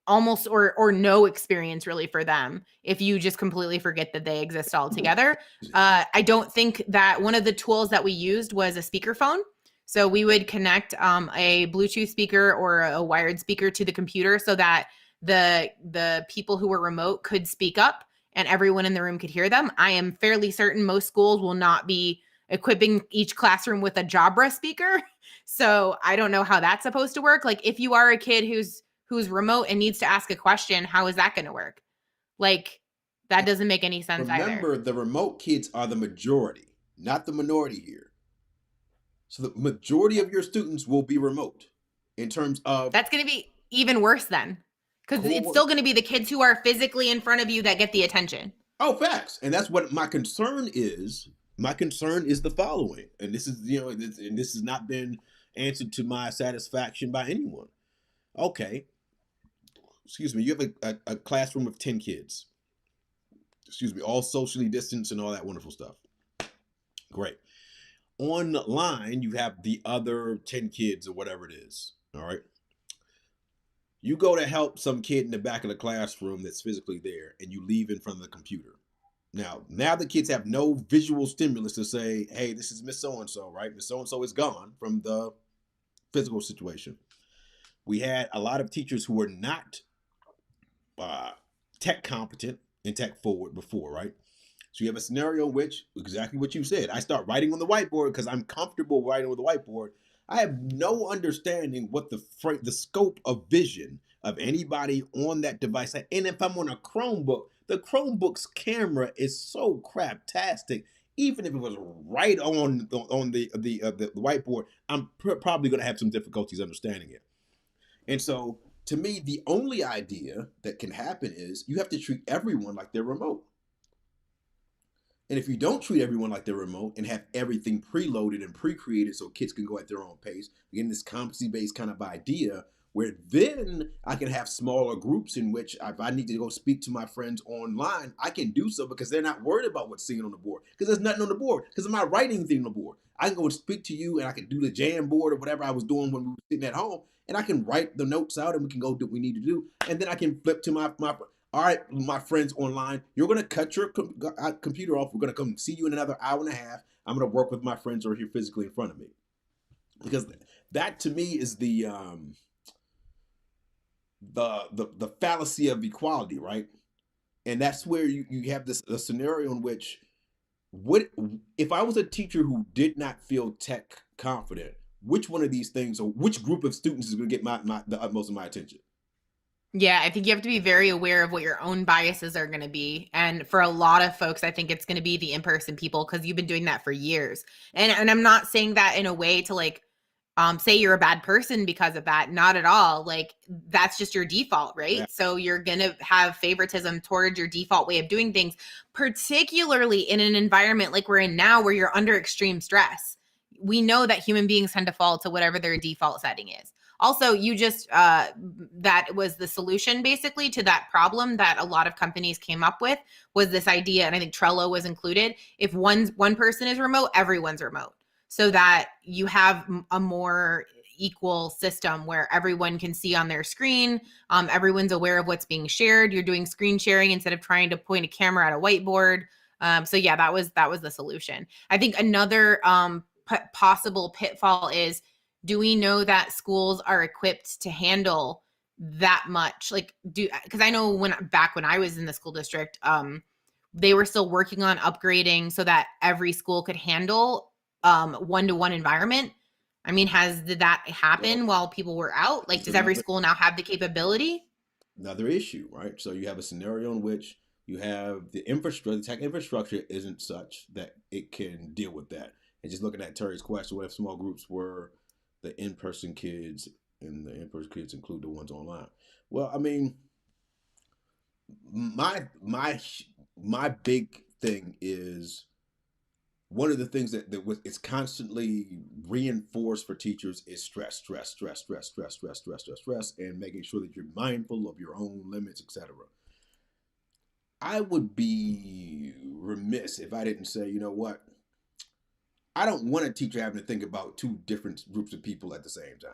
Almost or no experience really for them if you just completely forget that they exist altogether. I don't think that one of the tools that we used was a speakerphone. So we would connect a Bluetooth speaker or a wired speaker to the computer so that the people who were remote could speak up and everyone in the room could hear them. I am fairly certain most schools will not be equipping each classroom with a Jabra speaker. So I don't know how that's supposed to work. Like if you are a kid who's remote and needs to ask a question, how is that going to work? Like that doesn't make any sense either. Remember, the remote kids are the majority, not the minority here. So the majority of your students will be remote in terms of That's going to be even worse then, because it's core. still going to be the kids who are physically in front of you that get the attention. Oh, facts. And that's what my concern is. My concern is the following, and this is, and this has not been answered to my satisfaction by anyone. Okay, excuse me, you have a classroom of 10 kids. Excuse me, all socially distanced and all that wonderful stuff. Great. Online, you have the other 10 kids or whatever it is. All right. You go to help some kid in the back of the classroom that's physically there, and you leave in front of the computer. Now the kids have no visual stimulus to say, hey, this is Miss So-and-so, right? Miss So-and-so is gone from the physical situation. We had a lot of teachers who were not tech competent and tech forward before, right? So you have a scenario in which, exactly what you said, I start writing on the whiteboard because I'm comfortable writing on the whiteboard. I have no understanding what the scope of vision of anybody on that device. And if I'm on a Chromebook, the Chromebook's camera is so craptastic. Even if it was right on the whiteboard, I'm probably going to have some difficulties understanding it. And so, to me, the only idea that can happen is you have to treat everyone like they're remote. And if you don't treat everyone like they're remote and have everything preloaded and pre-created so kids can go at their own pace, again, this competency-based kind of idea where then I can have smaller groups in which if I need to go speak to my friends online, I can do so because they're not worried about what's seen on the board because there's nothing on the board because I'm not writing anything on the board. I can go and speak to you and I can do the jam board or whatever I was doing when we were sitting at home and I can write the notes out and we can go do what we need to do. And then I can flip to my all right, my friends online, you're going to cut your computer off. We're going to come see you in another hour and a half. I'm going to work with my friends who are here physically in front of me. Because that to me is the fallacy of equality, right? And that's where you have a scenario in which what if I was a teacher who did not feel tech confident, which one of these things or which group of students is going to get the utmost of my attention? Yeah, I think you have to be very aware of what your own biases are going to be. And for a lot of folks, I think it's going to be the in-person people because you've been doing that for years. And I'm not saying that in a way to like say you're a bad person because of that. Not at all. Like that's just your default, right? Yeah. So you're going to have favoritism towards your default way of doing things, particularly in an environment like we're in now where you're under extreme stress. We know that human beings tend to fall to whatever their default setting is. Also, you just that was the solution basically to that problem that a lot of companies came up with was this idea, and I think Trello was included. If one person is remote, everyone's remote, so that you have a more equal system where everyone can see on their screen. Everyone's aware of what's being shared. You're doing screen sharing instead of trying to point a camera at a whiteboard. So yeah, that was the solution. I think another possible pitfall is, do we know that schools are equipped to handle that much? Like, because I know back when I was in the school district, they were still working on upgrading so that every school could handle one-to-one environment. I mean, did that happen while people were out? Like, does every school now have the capability? Another issue, right? So you have a scenario in which you have the tech infrastructure isn't such that it can deal with that. And just looking at Terry's question, what if small groups were the in-person kids and the in-person kids include the ones online? Well, I mean, my big thing is one of the things that it's constantly reinforced for teachers is stress, and making sure that you're mindful of your own limits, etc. I would be remiss if I didn't say, you know what? I don't want a teacher having to think about two different groups of people at the same time.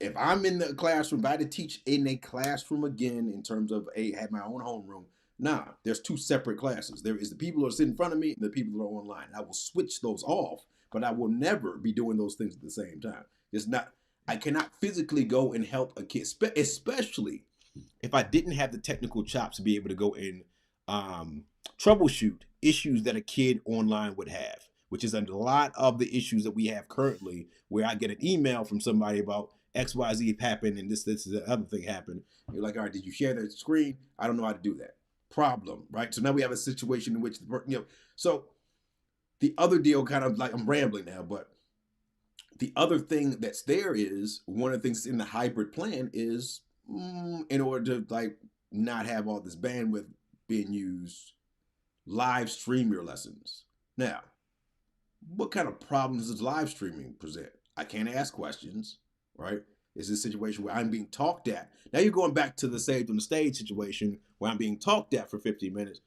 If I'm in the classroom, if I had to teach in a classroom again in terms of have my own homeroom, nah, there's two separate classes. There is the people who are sitting in front of me and the people who are online. I will switch those off, but I will never be doing those things at the same time. It's not. I cannot physically go and help a kid, especially if I didn't have the technical chops to be able to go and troubleshoot issues that a kid online would have, which is a lot of the issues that we have currently, where I get an email from somebody about XYZ happened and this, the other thing happened. You're like, all right, did you share that screen? I don't know how to do that. Problem, right? So now we have a situation in which, so the other deal kind of like, I'm rambling now, but the other thing that's there is one of the things in the hybrid plan is in order to like not have all this bandwidth being used, live stream your lessons. Now, what kind of problems does live streaming present? I can't ask questions, right? Is this a situation where I'm being talked at? Now you're going back to the saved on the stage situation where I'm being talked at for 15 minutes.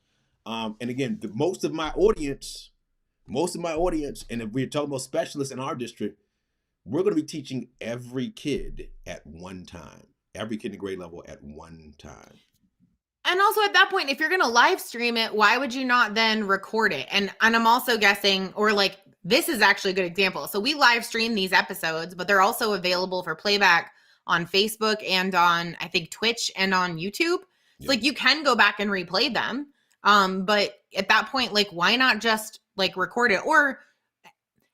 And again, most of my audience, and if we're talking about specialists in our district, we're going to be teaching every kid at one time, every kid in grade level at one time. And also at that point, if you're going to live stream it, why would you not then record it? And I'm also guessing, or like, this is actually a good example. So we live stream these episodes, but they're also available for playback on Facebook and on, I think, Twitch and on YouTube. It's like you can go back and replay them. But at that point, like, why not just like record it? Or,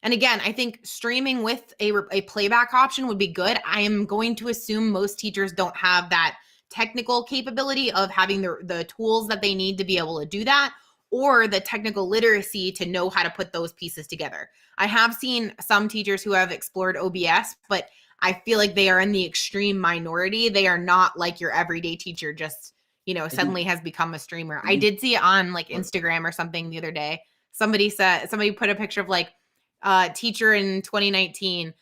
and again, I think streaming with a playback option would be good. I am going to assume most teachers don't have that technical capability of having the tools that they need to be able to do that, or the technical literacy to know how to put those pieces together. I have seen some teachers who have explored OBS, but I feel like they are in the extreme minority. They are not like your everyday teacher just, suddenly has become a streamer. I did see it on like Instagram or something the other day. Somebody put a picture of like teacher in 2019,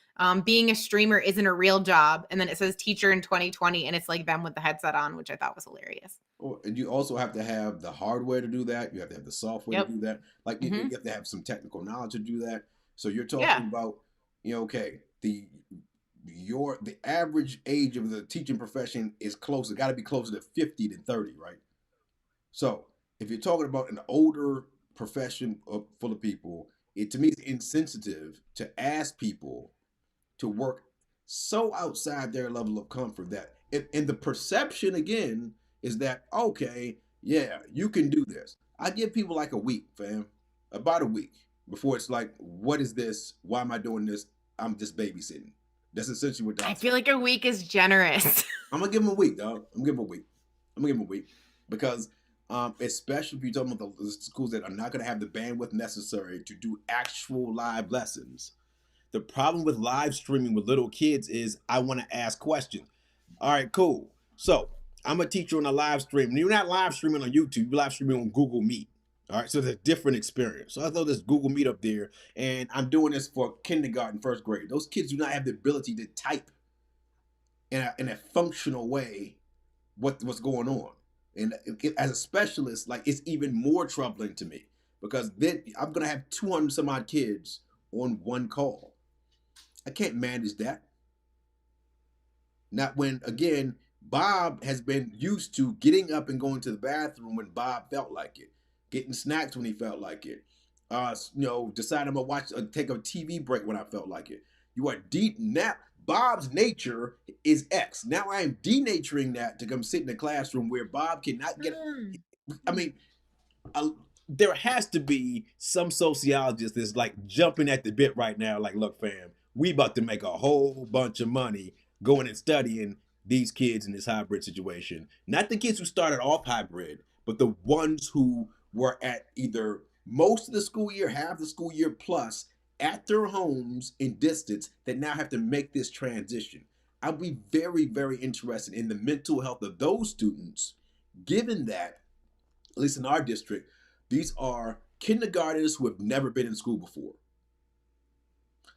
being a streamer isn't a real job. And then it says teacher in 2020, and it's like them with the headset on, which I thought was hilarious. And you also have to have the hardware to do that. You have to have the software to do that. Like you have to have some technical knowledge to do that. So you're talking about, okay, the average age of the teaching profession is closer, got to be closer to 50 than 30, right? So if you're talking about an older profession full of people, it to me is insensitive to ask people to work so outside their level of comfort that, and the perception again is that, okay, yeah, you can do this. I give people like a week, fam, about a week before it's like, what is this? Why am I doing this? I'm just babysitting. That's essentially what I feel like a week is generous. I'm gonna give them a week, dog. I'm gonna give them a week because, especially if you're talking about the schools that are not gonna have the bandwidth necessary to do actual live lessons. The problem with live streaming with little kids is I want to ask questions. All right, cool. So I'm a teacher on a live stream. You're not live streaming on YouTube. You're live streaming on Google Meet. All right, so it's a different experience. So I throw this Google Meet up there, and I'm doing this for kindergarten, first grade. Those kids do not have the ability to type in a functional way what's going on. And as a specialist, like, it's even more troubling to me because then I'm gonna have 200 some odd kids on one call. I can't manage that. Not when, again, Bob has been used to getting up and going to the bathroom when Bob felt like it, getting snacks when he felt like it, deciding I'm gonna take a TV break when I felt like it. You are deep now. Bob's nature is X. Now I am denaturing that to come sit in a classroom where Bob cannot get. I mean, there has to be some sociologist that's like jumping at the bit right now. Like, look, fam, we about to make a whole bunch of money going and studying these kids in this hybrid situation. Not the kids who started off hybrid, but the ones who were at either most of the school year, half the school year plus, at their homes in distance, that now have to make this transition. I'd be very, very interested in the mental health of those students, given that, at least in our district, These are kindergartners who have never been in school before.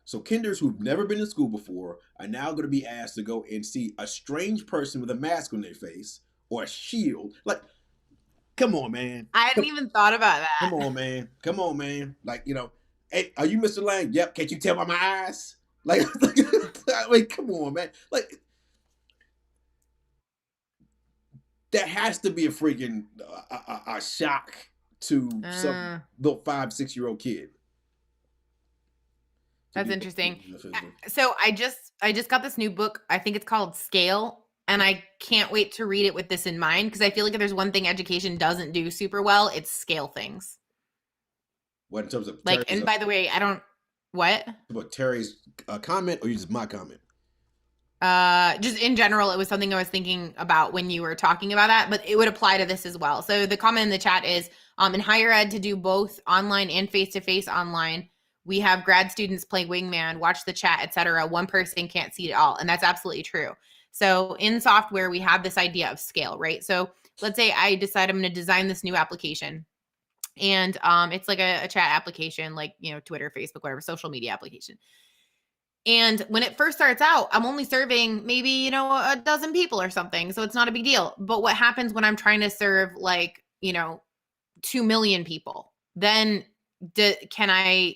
So kinders who've never been in school before are now going to be asked to go and see a strange person with a mask on their face or a shield. Like, come on, man. I hadn't even thought about Come that. on, man. Come on, man. Like, hey, are you Mr. Lang? Yep. Can't you tell by my eyes? Like, I mean, come on, man. Like, that has to be a freaking a shock to some little 5-6-year-old kid. That's interesting. So I just got this new book. I think it's called Scale, and I can't wait to read it with this in mind, because I feel like if there's one thing education doesn't do super well, it's scale things. What, in terms of like? And by the way, I don't what about Terry's comment, or just my comment? Just in general, it was something I was thinking about when you were talking about that, but it would apply to this as well. So the comment in the chat is, in higher ed, to do both online and face-to-face online, we have grad students play wingman, watch the chat, etc. One person can't see it all. And that's absolutely true. So in software, we have this idea of scale, right? So let's say I decide I'm going to design this new application. And it's like a chat application, like, Twitter, Facebook, whatever, social media application. And when it first starts out, I'm only serving maybe, a dozen people or something. So it's not a big deal. But what happens when I'm trying to serve 2 million people? Then can I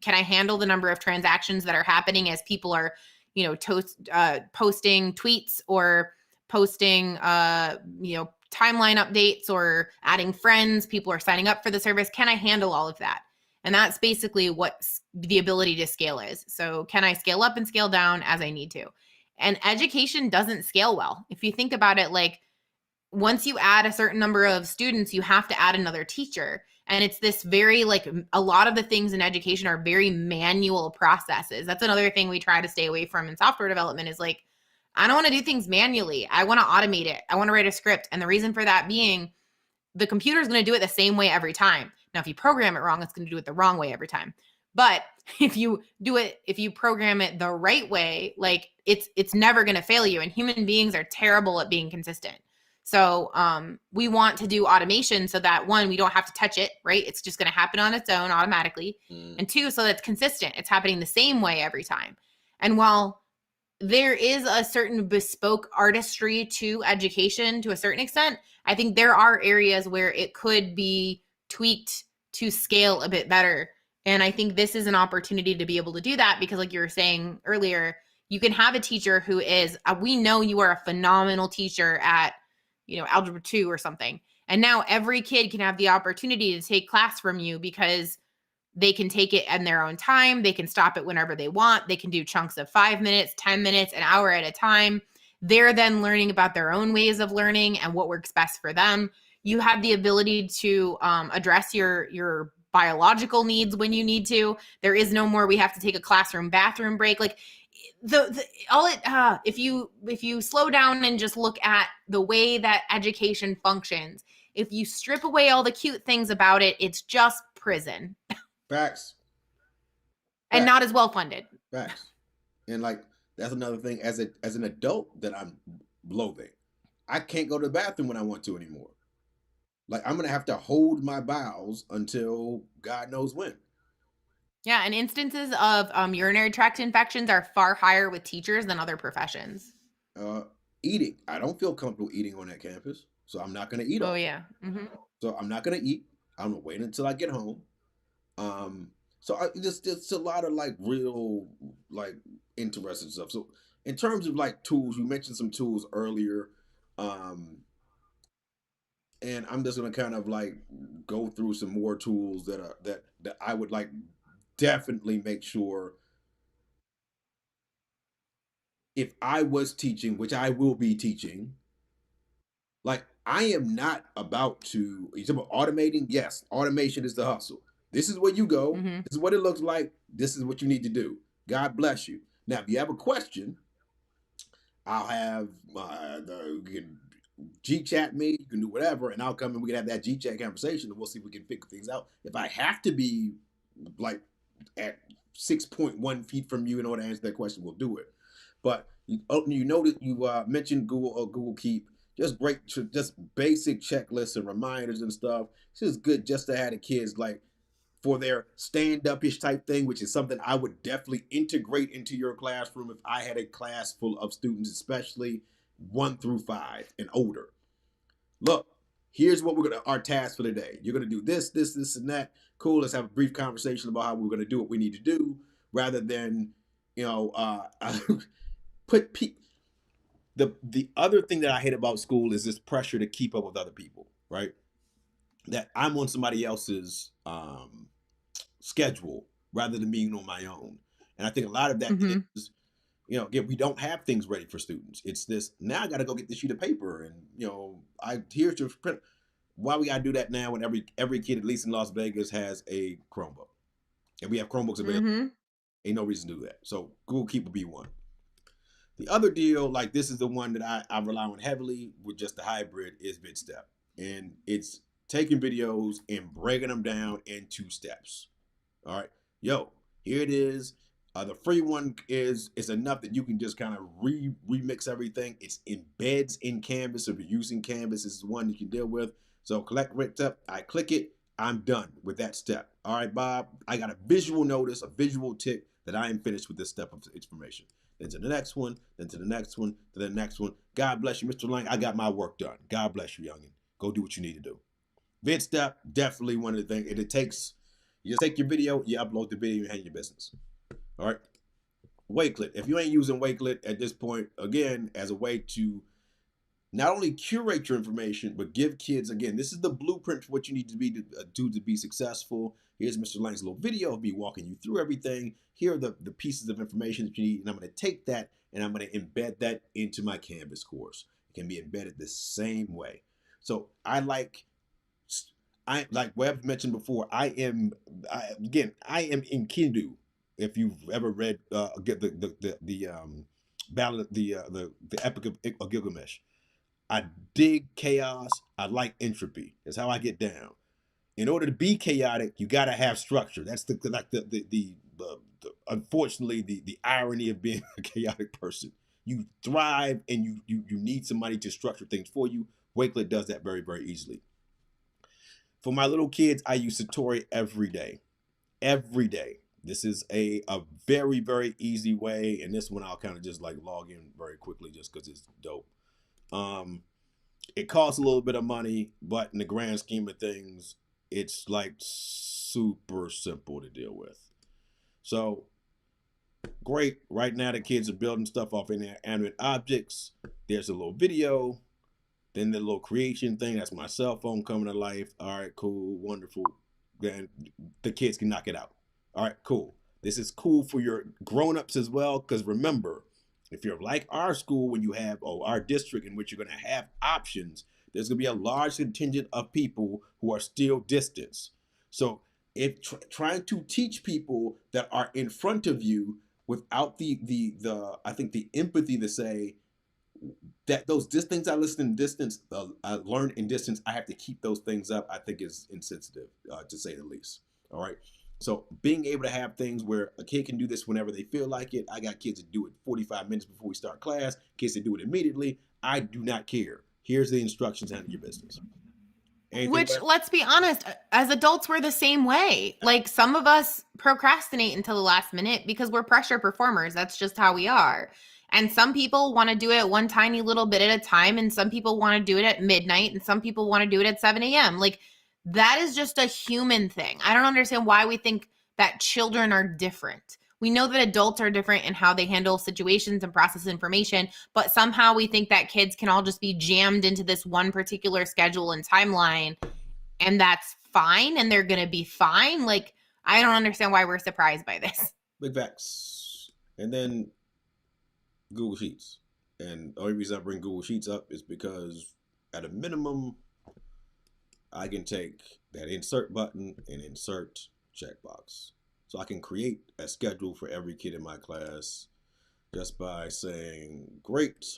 handle the number of transactions that are happening as people are, posting tweets or posting, timeline updates or adding friends, people are signing up for the service. Can I handle all of that? And that's basically what the ability to scale is. So can I scale up and scale down as I need to? And education doesn't scale well. If you think about it, like, once you add a certain number of students, you have to add another teacher. And it's this very, a lot of the things in education are very manual processes. That's another thing we try to stay away from in software development is I don't want to do things manually. I want to automate it. I want to write a script. And the reason for that being, the computer is going to do it the same way every time. Now, if you program it wrong, it's going to do it the wrong way every time. But if you program it the right way, it's never going to fail you. And human beings are terrible at being consistent. So we want to do automation so that, one, we don't have to touch it, right? It's just going to happen on its own automatically. And two, so that it's consistent. It's happening the same way every time. And while there is a certain bespoke artistry to education to a certain extent, I think there are areas where it could be tweaked to scale a bit better. And I think this is an opportunity to be able to do that, because like you were saying earlier, you can have a teacher who is, we know you are a phenomenal teacher at, algebra 2 or something. And now every kid can have the opportunity to take class from you because they can take it in their own time. They can stop it whenever they want. They can do chunks of 5 minutes, 10 minutes, an hour at a time. They're then learning about their own ways of learning and what works best for them. You have the ability to address your biological needs when you need to. There is no more, we have to take a classroom bathroom break. Like if you slow down and just look at the way that education functions, if you strip away all the cute things about it, it's just prison. Facts. And not as well funded. Facts. And that's another thing as an adult that I'm loathing. I can't go to the bathroom when I want to anymore. I'm gonna have to hold my bowels until God knows when. Yeah, and instances of urinary tract infections are far higher with teachers than other professions. Eating. I don't feel comfortable eating on that campus, so I'm not gonna eat. Oh yeah. Mm-hmm. So I'm not gonna eat. I'm gonna wait until I get home. So just a lot of real interesting stuff. So in terms of tools, you mentioned some tools earlier, and I'm just gonna kind of go through some more tools that I would definitely make sure, if I was teaching, which I will be teaching, I am not about to. You talk about automating? Yes, automation is the hustle. This is where you go. Mm-hmm. This is what it looks like. This is what you need to do. God bless you. Now, if you have a question, I'll have you can G-chat me. You can do whatever, and I'll come and we can have that G-chat conversation, and we'll see if we can figure things out. If I have to be at 6.1 feet from you in order to answer that question, we'll do it. But you know that you mentioned Google Keep. just great, just basic checklists and reminders and stuff. It's just good just to have the kids like for their stand-up-ish type thing, which is something I would definitely integrate into your classroom if I had a class full of students, especially 1 through 5 and older. Look, here's what we're gonna our task for the day. You're gonna do this, this, this, and that. Cool. Let's have a brief conversation about how we're gonna do what we need to do, rather than you know put the other thing that I hate about school is this pressure to keep up with other people, right? That I'm on somebody else's schedule rather than being on my own. And I think a lot of that Mm-hmm. is, again, we don't have things ready for students. It's this now I got to go get this sheet of paper and I here's your print. Why we got to do that now when every kid at least in Las Vegas has a Chromebook and we have Chromebooks available? Mm-hmm. Ain't no reason to do that. So Google Keep will be one. The other deal, like this is the one that I rely on heavily with just the hybrid, is VidStep. And it's taking videos and breaking them down into steps. All right. Yo, here it is. The free one is enough that you can just kind of remix everything. It's embeds in Canvas. So if you're using Canvas, this is one you can deal with. So collect VidStep. I click it. I'm done with that step. All right, Bob. I got a visual notice, a visual tick that I am finished with this step of information. Then to the next one, then to the next one, to the next one. God bless you, Mr. Lang. I got my work done. God bless you, youngin. Go do what you need to do. VidStep, definitely one of the things. It takes, you just take your video, you upload the video, you handle your business. All right. Wakelet. If you ain't using Wakelet at this point, again, as a way to not only curate your information, but give kids, again, this is the blueprint for what you need to do to be successful. Here's Mr. Lang's little video of me walking you through everything. Here are the pieces of information that you need, and I'm going to take that and I'm going to embed that into my Canvas course. It can be embedded the same way. So I like Webb mentioned before. I am in Kindu. If you've ever read the ballad, the Epic of Gilgamesh, I dig chaos. I like entropy. That's how I get down. In order to be chaotic, you got to have structure. That's the unfortunately the irony of being a chaotic person. You thrive and you need somebody to structure things for you. Wakelet does that very, very easily. For my little kids, I use Satori every day. Every day. This is a very, very easy way. And this one I'll kind of just like log in very quickly just because it's dope. It costs a little bit of money, but in the grand scheme of things, it's like super simple to deal with. So great. Right now the kids are building stuff off inanimate objects. There's a little video. Then the little creation thing, that's my cell phone coming to life. All right, cool, wonderful. Then the kids can knock it out. All right, cool. This is cool for your grown-ups as well, because remember, if you're like our school, when you have, our district in which you're going to have options, there's going to be a large contingent of people who are still distanced. So if trying to teach people that are in front of you without the I think the empathy to say, that those things I listen in distance, I learn in distance, I have to keep those things up, I think is insensitive, to say the least. All right. So being able to have things where a kid can do this whenever they feel like it. I got kids that do it 45 minutes before we start class, kids that do it immediately. I do not care. Here's the instructions, handle your business. Anything Which, left? let's be honest, as adults, we're the same way. Like, some of us procrastinate until the last minute because we're pressure performers. That's just how we are. And some people want to do it one tiny little bit at a time, and some people want to do it at midnight, and some people want to do it at 7 a.m. Like, that is just a human thing. I don't understand why we think that children are different. We know that adults are different in how they handle situations and process information, but somehow we think that kids can all just be jammed into this one particular schedule and timeline, and that's fine, and they're going to be fine. Like, I don't understand why we're surprised by this. Big facts. And then Google Sheets. And the only reason I bring Google Sheets up is because at a minimum, I can take that insert button and insert checkbox. So I can create a schedule for every kid in my class just by saying, great.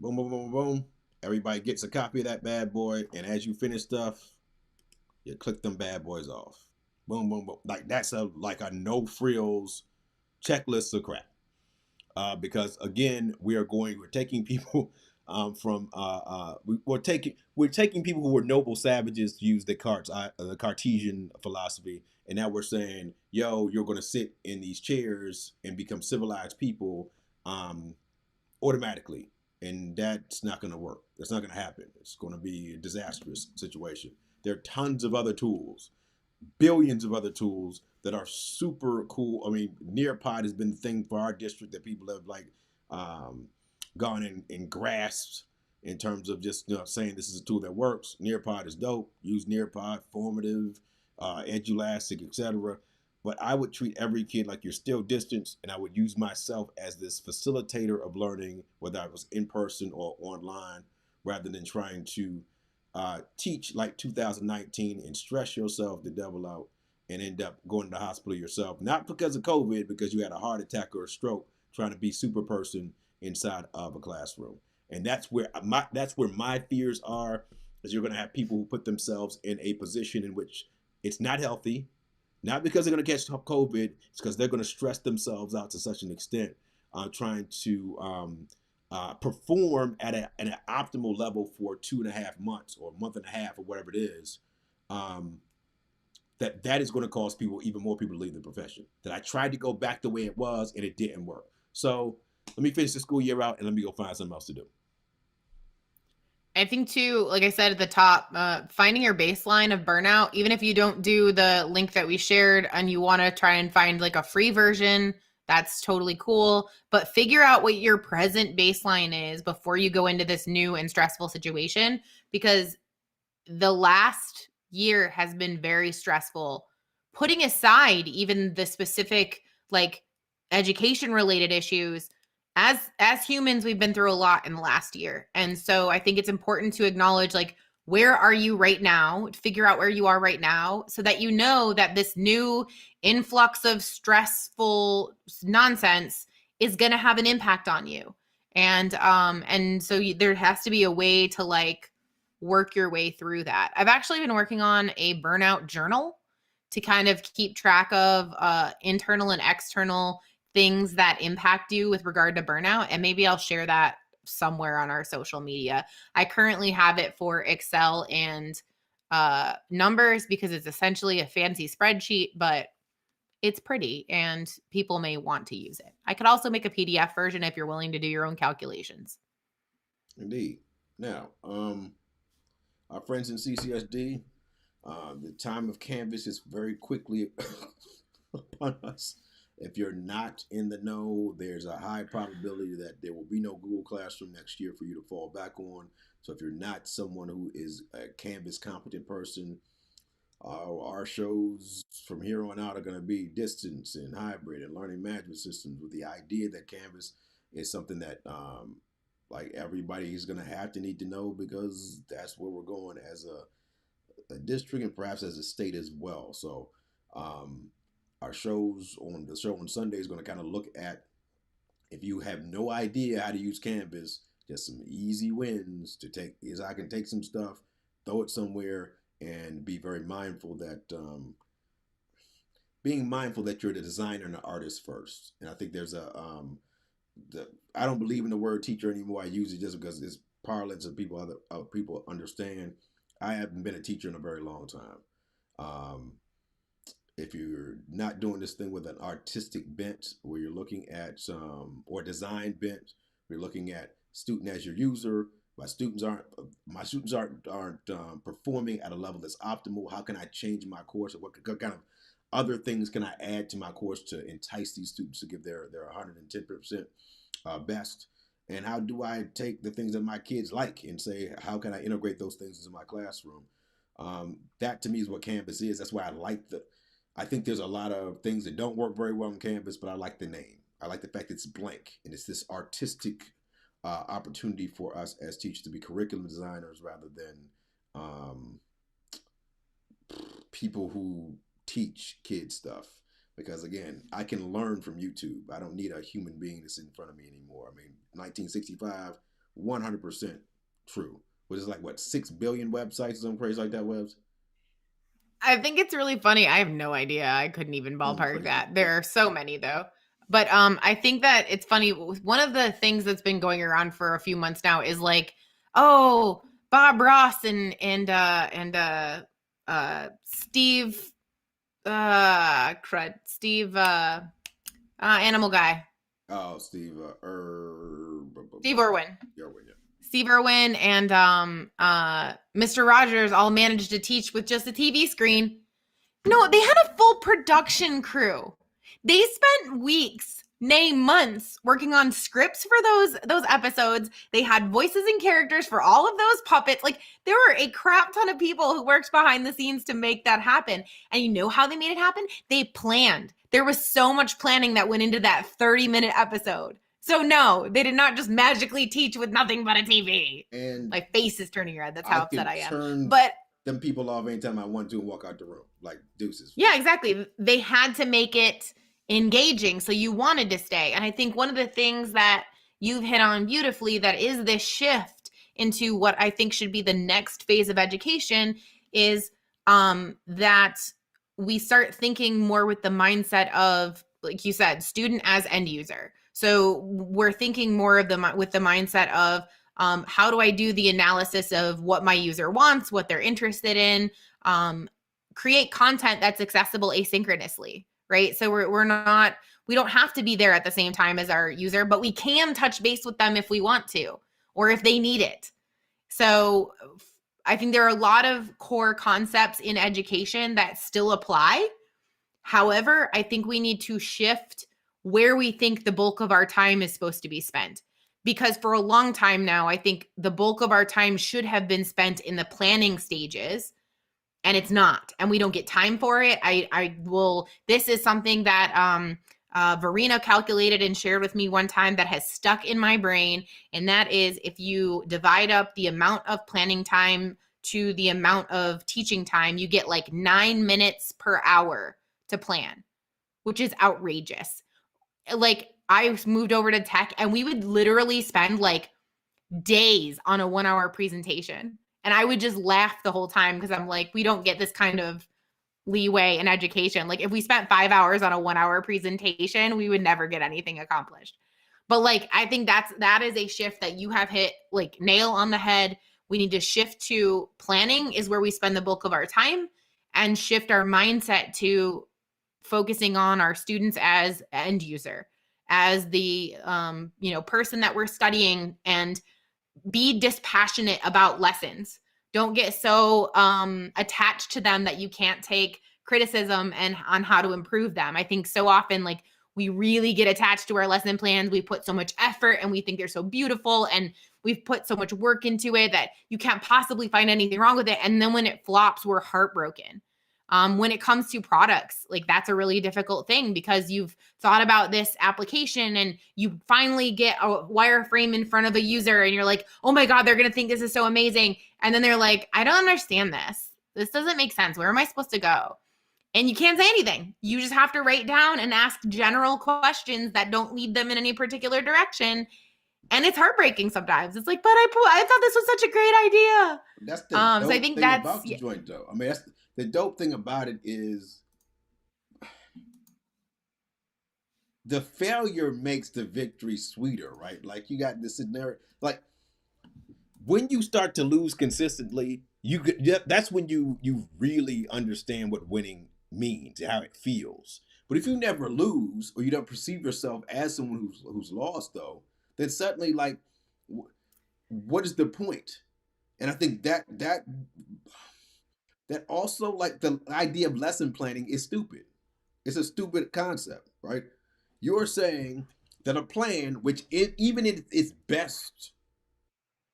Boom, boom, boom, boom. Everybody gets a copy of that bad boy. And as you finish stuff, You click them bad boys off. Boom, boom, boom. Like that's a no frills checklist of crap. Because again, we're taking people from we're taking people who were noble savages to use the Cartesian philosophy, and now we're saying, yo, you're going to sit in these chairs and become civilized people um, automatically, and that's not going to work. That's not going to happen. It's going to be a disastrous situation. There are tons of other tools, billions of other tools that are super cool. I mean, Nearpod has been the thing for our district that people have like um, gone and grasped in terms of just saying this is a tool that works. Nearpod is dope. Use Nearpod, formative, edulastic, etc. But I would treat every kid like you're still distance, and I would use myself as this facilitator of learning, whether I was in person or online, rather than trying to teach like 2019 and stress yourself the devil out and end up going to the hospital yourself, not because of COVID, because you had a heart attack or a stroke trying to be super person inside of a classroom. And that's where my fears are, is you're going to have people who put themselves in a position in which it's not healthy, not because they're going to catch COVID, it's because they're going to stress themselves out to such an extent, trying to perform at an optimal level for 2.5 months or a month and a half or whatever it is, um, that is going to cause people, even more people, to leave the profession. That I tried to go back the way it was and it didn't work. So let me finish the school year out and let me go find something else to do. I think too, like I said at the top, finding your baseline of burnout, even if you don't do the link that we shared and you want to try and find like a free version, that's totally cool. But figure out what your present baseline is before you go into this new and stressful situation, because the last year has been very stressful. Putting aside even the specific like education related issues, as humans we've been through a lot in the last year. And so I think it's important to acknowledge like where are you right now, figure out where you are right now so that you know that this new influx of stressful nonsense is going to have an impact on you. And so there has to be a way to like work your way through that. I've actually been working on a burnout journal to kind of keep track of internal and external things that impact you with regard to burnout. And maybe I'll share that somewhere on our social media. I currently have it for Excel and numbers because it's essentially a fancy spreadsheet, but it's pretty and people may want to use it. I could also make a PDF version if you're willing to do your own calculations. Indeed. Now, our friends in CCSD, the time of Canvas is very quickly upon us. If you're not in the know, there's a high probability that there will be no Google Classroom next year for you to fall back on. So if you're not someone who is a Canvas competent person, our shows from here on out are going to be distance and hybrid and learning management systems, with the idea that Canvas is something that like everybody is going to have to need to know, because that's where we're going as a district and perhaps as a state as well. So um, our shows on the show on Sunday is going to kind of look at, if you have no idea how to use Canvas, just some easy wins to take, is I can take some stuff, throw it somewhere, and be very mindful that being mindful that you're the designer and the artist first. And I think there's I don't believe in the word teacher anymore. I use it just because it's parlance and other people understand. I haven't been a teacher in a very long time. Um, if you're not doing this thing with an artistic bent, where you're looking at or design bent, you're looking at student as your user. My students aren't performing at a level that's optimal. How can I change my course, or what kind of other things can I add to my course to entice these students to give their 110% best? And how do I take the things that my kids like and say, how can I integrate those things into my classroom? That to me is what Canvas is. That's why I think there's a lot of things that don't work very well on Canvas, but I like the name. I like the fact it's blank and it's this artistic opportunity for us as teachers to be curriculum designers rather than um, people who teach kids stuff. Because again, I can learn from YouTube. I don't need a human being that's in front of me anymore. I mean, 1965, 100% true. Was it like what 6 billion websites or something crazy like that? Webs. I think it's really funny. I have no idea. I couldn't even This is ballpark crazy. that. There are so many though. But I think that it's funny. One of the things that's been going around for a few months now is like, oh, Bob Ross and Steve Steve Animal Guy. Oh, Steve, Steve Irwin. Irwin, yeah. Steve Irwin and Mr. Rogers all managed to teach with just a TV screen. No, they had a full production crew. They spent weeks, nay months, working on scripts for those episodes. They had voices and characters for all of those puppets. Like there were a crap ton of people who worked behind the scenes to make that happen. And you know how they made it happen? They planned. There was so much planning that went into that 30-minute episode. So no, they did not just magically teach with nothing but a TV. And my face is turning red. That's how upset I am. Turn but them people off anytime I want to and walk out the room. Like deuces. Yeah, exactly. They had to make it engaging. So you wanted to stay. And I think one of the things that you've hit on beautifully that is this shift into what I think should be the next phase of education is that we start thinking more with the mindset of, like you said, student as end user. So we're thinking more of with the mindset of how do I do the analysis of what my user wants, what they're interested in, create content that's accessible asynchronously, right? So we don't have to be there at the same time as our user, but we can touch base with them if we want to, or if they need it. So I think there are a lot of core concepts in education that still apply. However, I think we need to shift where we think the bulk of our time is supposed to be spent. Because for a long time now, I think the bulk of our time should have been spent in the planning stages, and it's not, and we don't get time for it. This is something that Verena calculated and shared with me one time that has stuck in my brain. And that is, if you divide up the amount of planning time to the amount of teaching time, you get like 9 minutes per hour to plan, which is outrageous. Like I moved over to tech and we would literally spend like days on a 1-hour presentation. And I would just laugh the whole time because I'm like, we don't get this kind of leeway in education. Like if we spent 5 hours on a 1-hour presentation, we would never get anything accomplished. But like, I think that is a shift that you have hit like nail on the head. We need to shift to planning is where we spend the bulk of our time, and shift our mindset to focusing on our students as end user, as the person that we're studying, and be dispassionate about lessons. Don't get so attached to them that you can't take criticism and on how to improve them. I think so often like we really get attached to our lesson plans. We put so much effort and we think they're so beautiful and we've put so much work into it that you can't possibly find anything wrong with it. And then when it flops, we're heartbroken. When it comes to products, like that's a really difficult thing because you've thought about this application and you finally get a wireframe in front of a user and you're like, oh my God, they're going to think this is so amazing. And then they're like, I don't understand this. This doesn't make sense. Where am I supposed to go? And you can't say anything. You just have to write down and ask general questions that don't lead them in any particular direction. And it's heartbreaking sometimes. It's like, but I thought this was such a great idea. That's the dope so I think thing that's about the joint, though. I mean, that's the dope thing about it is the failure makes the victory sweeter, right? Like you got this scenario, like when you start to lose consistently, that's when you really understand what winning means, how it feels. But if you never lose or you don't perceive yourself as someone who's lost, though, then suddenly like, what is the point? And I think that also like the idea of lesson planning is stupid. It's a stupid concept, right? You're saying that a plan, which even in its best,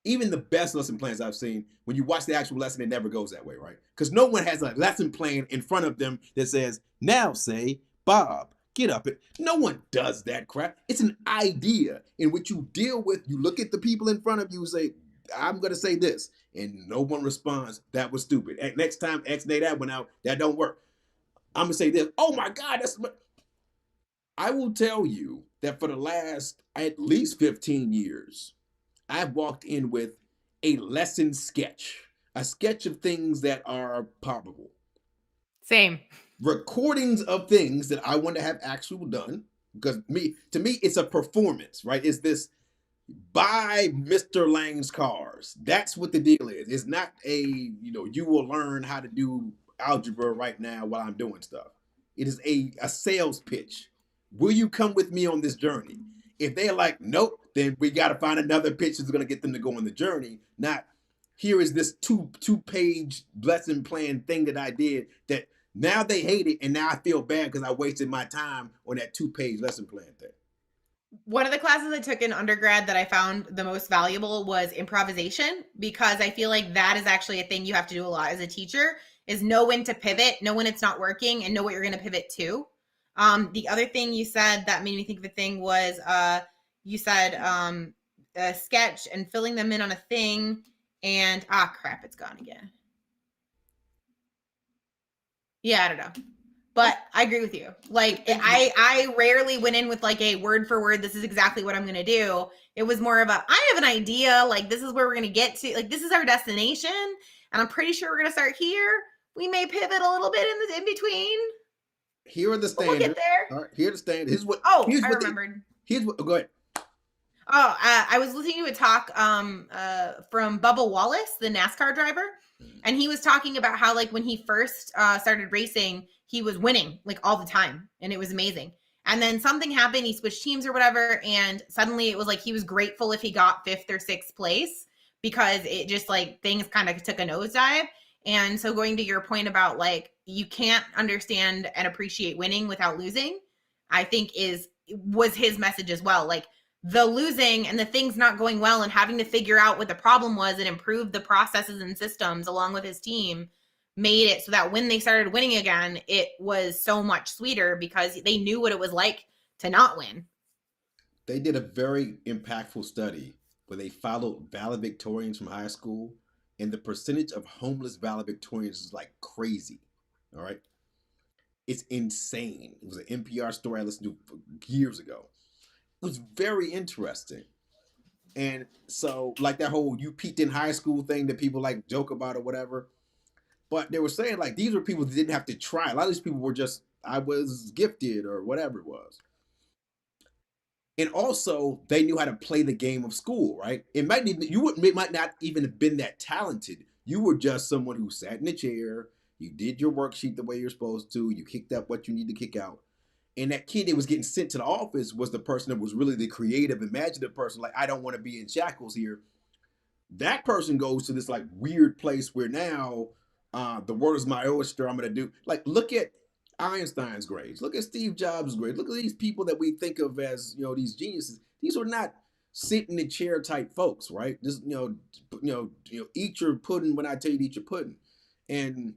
even the best lesson plans I've seen, when you watch the actual lesson, it never goes that way, right? Because no one has a lesson plan in front of them that says, now say, Bob, get up. No one does that crap. It's an idea in which you deal with, you look at the people in front of you and say, I'm going to say this. And no one responds, that was stupid. Next time, X-nay that one out, that don't work. I'm going to say this, oh my God, I will tell you that for the last at least 15 years, I've walked in with a lesson sketch, a sketch of things that are probable. Same. recordings of things that I want to have actual done. Because to me, it's a performance, right? It's this buy Mr. Lang's cars. That's what the deal is. It's not you will learn how to do algebra right now while I'm doing stuff. It is a sales pitch. Will you come with me on this journey? If they're like, nope, then we got to find another pitch that's going to get them to go on the journey. Not here is this two-page lesson plan thing that I did that now they hate it, and now I feel bad because I wasted my time on that two-page lesson plan thing. One of the classes I took in undergrad that I found the most valuable was improvisation, because I feel like that is actually a thing you have to do a lot as a teacher, is know when to pivot, know when it's not working, and know what you're going to pivot to. The other thing you said that made me think of a thing was you said a sketch and filling them in on a thing, and crap, it's gone again. Yeah, I don't know. But I agree with you. Like, I rarely went in with like a word for word, this is exactly what I'm going to do. It was more of a, I have an idea, like this is where we're going to get to, like this is our destination, and I'm pretty sure we're going to start here. We may pivot a little bit in between. Here are the But we'll standards. get there. All right, here are the standards. I remembered. Go ahead. Oh, I was listening to a talk from Bubba Wallace, the NASCAR driver, and he was talking about how like when he first started racing, he was winning like all the time, and it was amazing. And then something happened, he switched teams or whatever, and suddenly it was like he was grateful if he got 5th or 6th place, because it just like things kind of took a nosedive. And so going to your point about like you can't understand and appreciate winning without losing, I think was his message as well. Like the losing and the things not going well and having to figure out what the problem was and improve the processes and systems along with his team made it so that when they started winning again, it was so much sweeter because they knew what it was like to not win. They did a very impactful study where they followed valedictorians from high school, and the percentage of homeless valedictorians is like crazy. All right. It's insane. It was an NPR story I listened to years ago. It was very interesting. And so, like that whole you peaked in high school thing that people like joke about or whatever. But they were saying like these were people that didn't have to try. A lot of these people were just, I was gifted or whatever it was. And also they knew how to play the game of school, right? It might not even have been that talented. You were just someone who sat in a chair, you did your worksheet the way you're supposed to, you kicked up what you need to kick out. And that kid that was getting sent to the office was the person that was really the creative, imaginative person. Like, I don't want to be in shackles here. That person goes to this like weird place where now the world is my oyster. I'm gonna do like look at Einstein's grades. Look at Steve Jobs' grades. Look at these people that we think of as these geniuses. These are not sit in the chair type folks, right? Just eat your pudding when I tell you to eat your pudding. And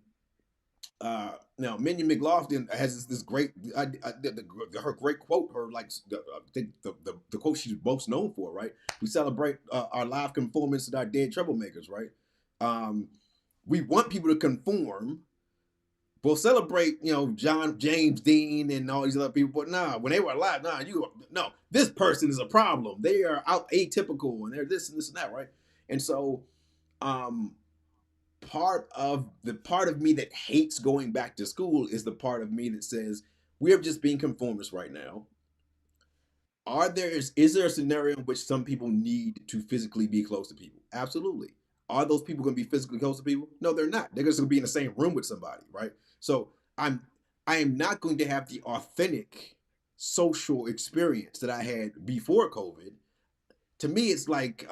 now Minion McLaughlin has this great her great quote, her like I think the quote she's most known for, right? We celebrate our live conformance and our dead troublemakers, right? We want people to conform. We'll celebrate, John James Dean and all these other people, but nah, when they were alive, this person is a problem. They are out atypical and they're this and this and that, right? And so part of me that hates going back to school is the part of me that says we're just being conformists right now. Is there a scenario in which some people need to physically be close to people? Absolutely. Are those people going to be physically close to people? No, they're not. They're just going to be in the same room with somebody, right? So I am not going to have the authentic social experience that I had before COVID. To me, it's like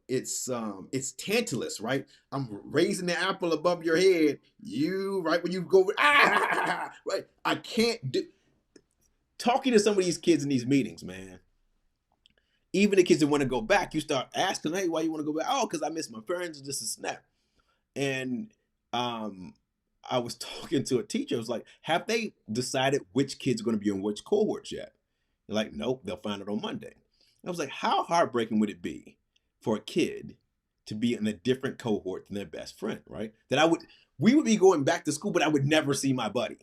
it's tantalus, right? I'm raising the apple above your head. You right when you go right. I can't do talking to some of these kids in these meetings, man. Even the kids that want to go back, you start asking, hey, why you want to go back? Oh, because I miss my friends and just a snap. And I was talking to a teacher. I was like, have they decided which kids are going to be in which cohorts yet? They're like, nope, they'll find it on Monday. I was like, how heartbreaking would it be for a kid to be in a different cohort than their best friend, right? We would be going back to school, but I would never see my buddy.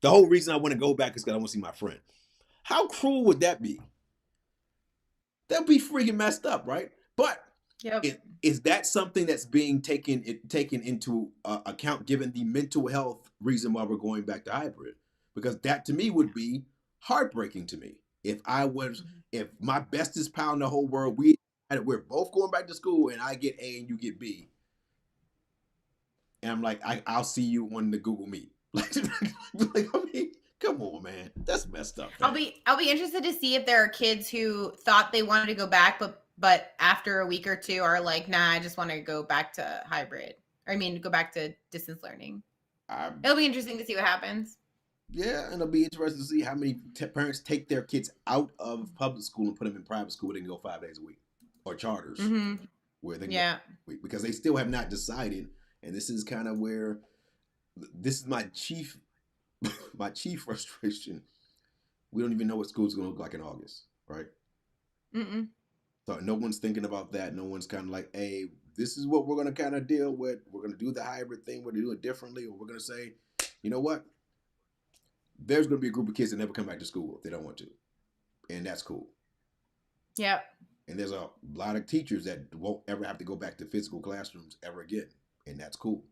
The whole reason I want to go back is because I want to see my friend. How cruel would that be? That'd be freaking messed up, right? But Yep. Is that something that's being taken into account given the mental health reason why we're going back to hybrid? Because that to me would be heartbreaking to me if my bestest pal in the whole world we're both going back to school and I get A and you get B, and I'm like I'll see you on the Google Meet. Like I mean, come on, man, that's messed up. Man. I'll be interested to see if there are kids who thought they wanted to go back, but after a week or two are like, nah, I just want to go back to hybrid. Or I mean, go back to distance learning. It'll be interesting to see what happens. Yeah, and it'll be interesting to see how many parents take their kids out of public school and put them in private school where they can go 5 days a week, or charters where they can go because they still have not decided. And this is kind of where this is my chief frustration. We don't even know what school's going to look like in August, right? So no one's thinking about that. No one's kind of like, hey, this is what we're going to kind of deal with. We're going to do the hybrid thing. We're going to do it differently. Or we're going to say, you know what? There's going to be a group of kids that never come back to school if they don't want to. And that's cool. Yep. And there's a lot of teachers that won't ever have to go back to physical classrooms ever again. And that's cool.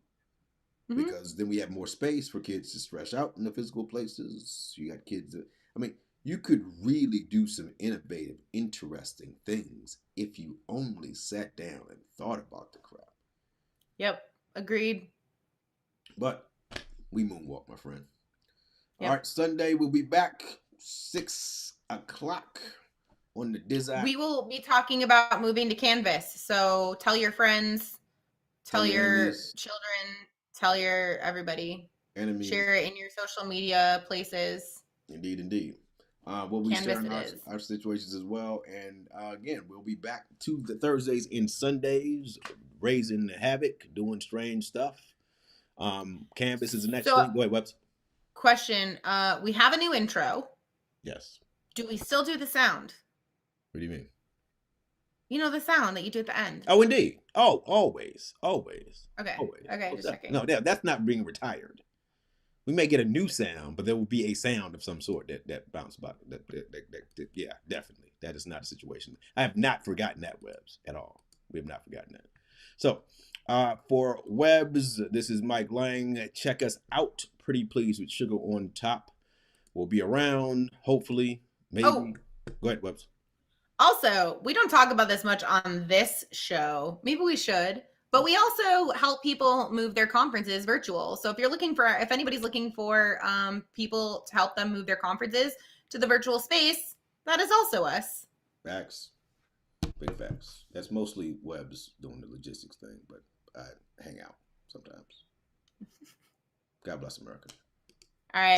Because then we have more space for kids to stretch out in the physical places. You got kids that, I mean, you could really do some innovative, interesting things if you only sat down and thought about the crap. Yep. Agreed. But we moonwalk, my friend. Yep. All right, Sunday we'll be back 6 o'clock on the design. We will be talking about moving to Canvas. So tell your friends, tell your enemies. Children, tell your everybody. Enemies. Share it in your social media places. Indeed. We'll be sharing our situations as well. And again, we'll be back to the Thursdays and Sundays, raising havoc, doing strange stuff. Canvas is the next thing. Go ahead, Webs. Question. We have a new intro. Yes. Do we still do the sound? What do you mean? You know the sound that you do at the end. Oh, indeed. Oh, always. Okay. Always. Okay, just checking. No, that's not being retired. We may get a new sound, but there will be a sound of some sort that bounces back. Yeah, definitely. That is not a situation. I have not forgotten that, Webs, at all. We have not forgotten that. So, for Webs, this is Mike Lang. Check us out. Pretty Pleased with Sugar on Top. We'll be around, hopefully, maybe. Oh. Go ahead, Webs. Also, we don't talk about this much on this show. Maybe we should. But we also help people move their conferences virtual. So if anybody's looking for people to help them move their conferences to the virtual space, that is also us. Facts. Big facts. That's mostly Webs doing the logistics thing, but I hang out sometimes. God bless America. All right.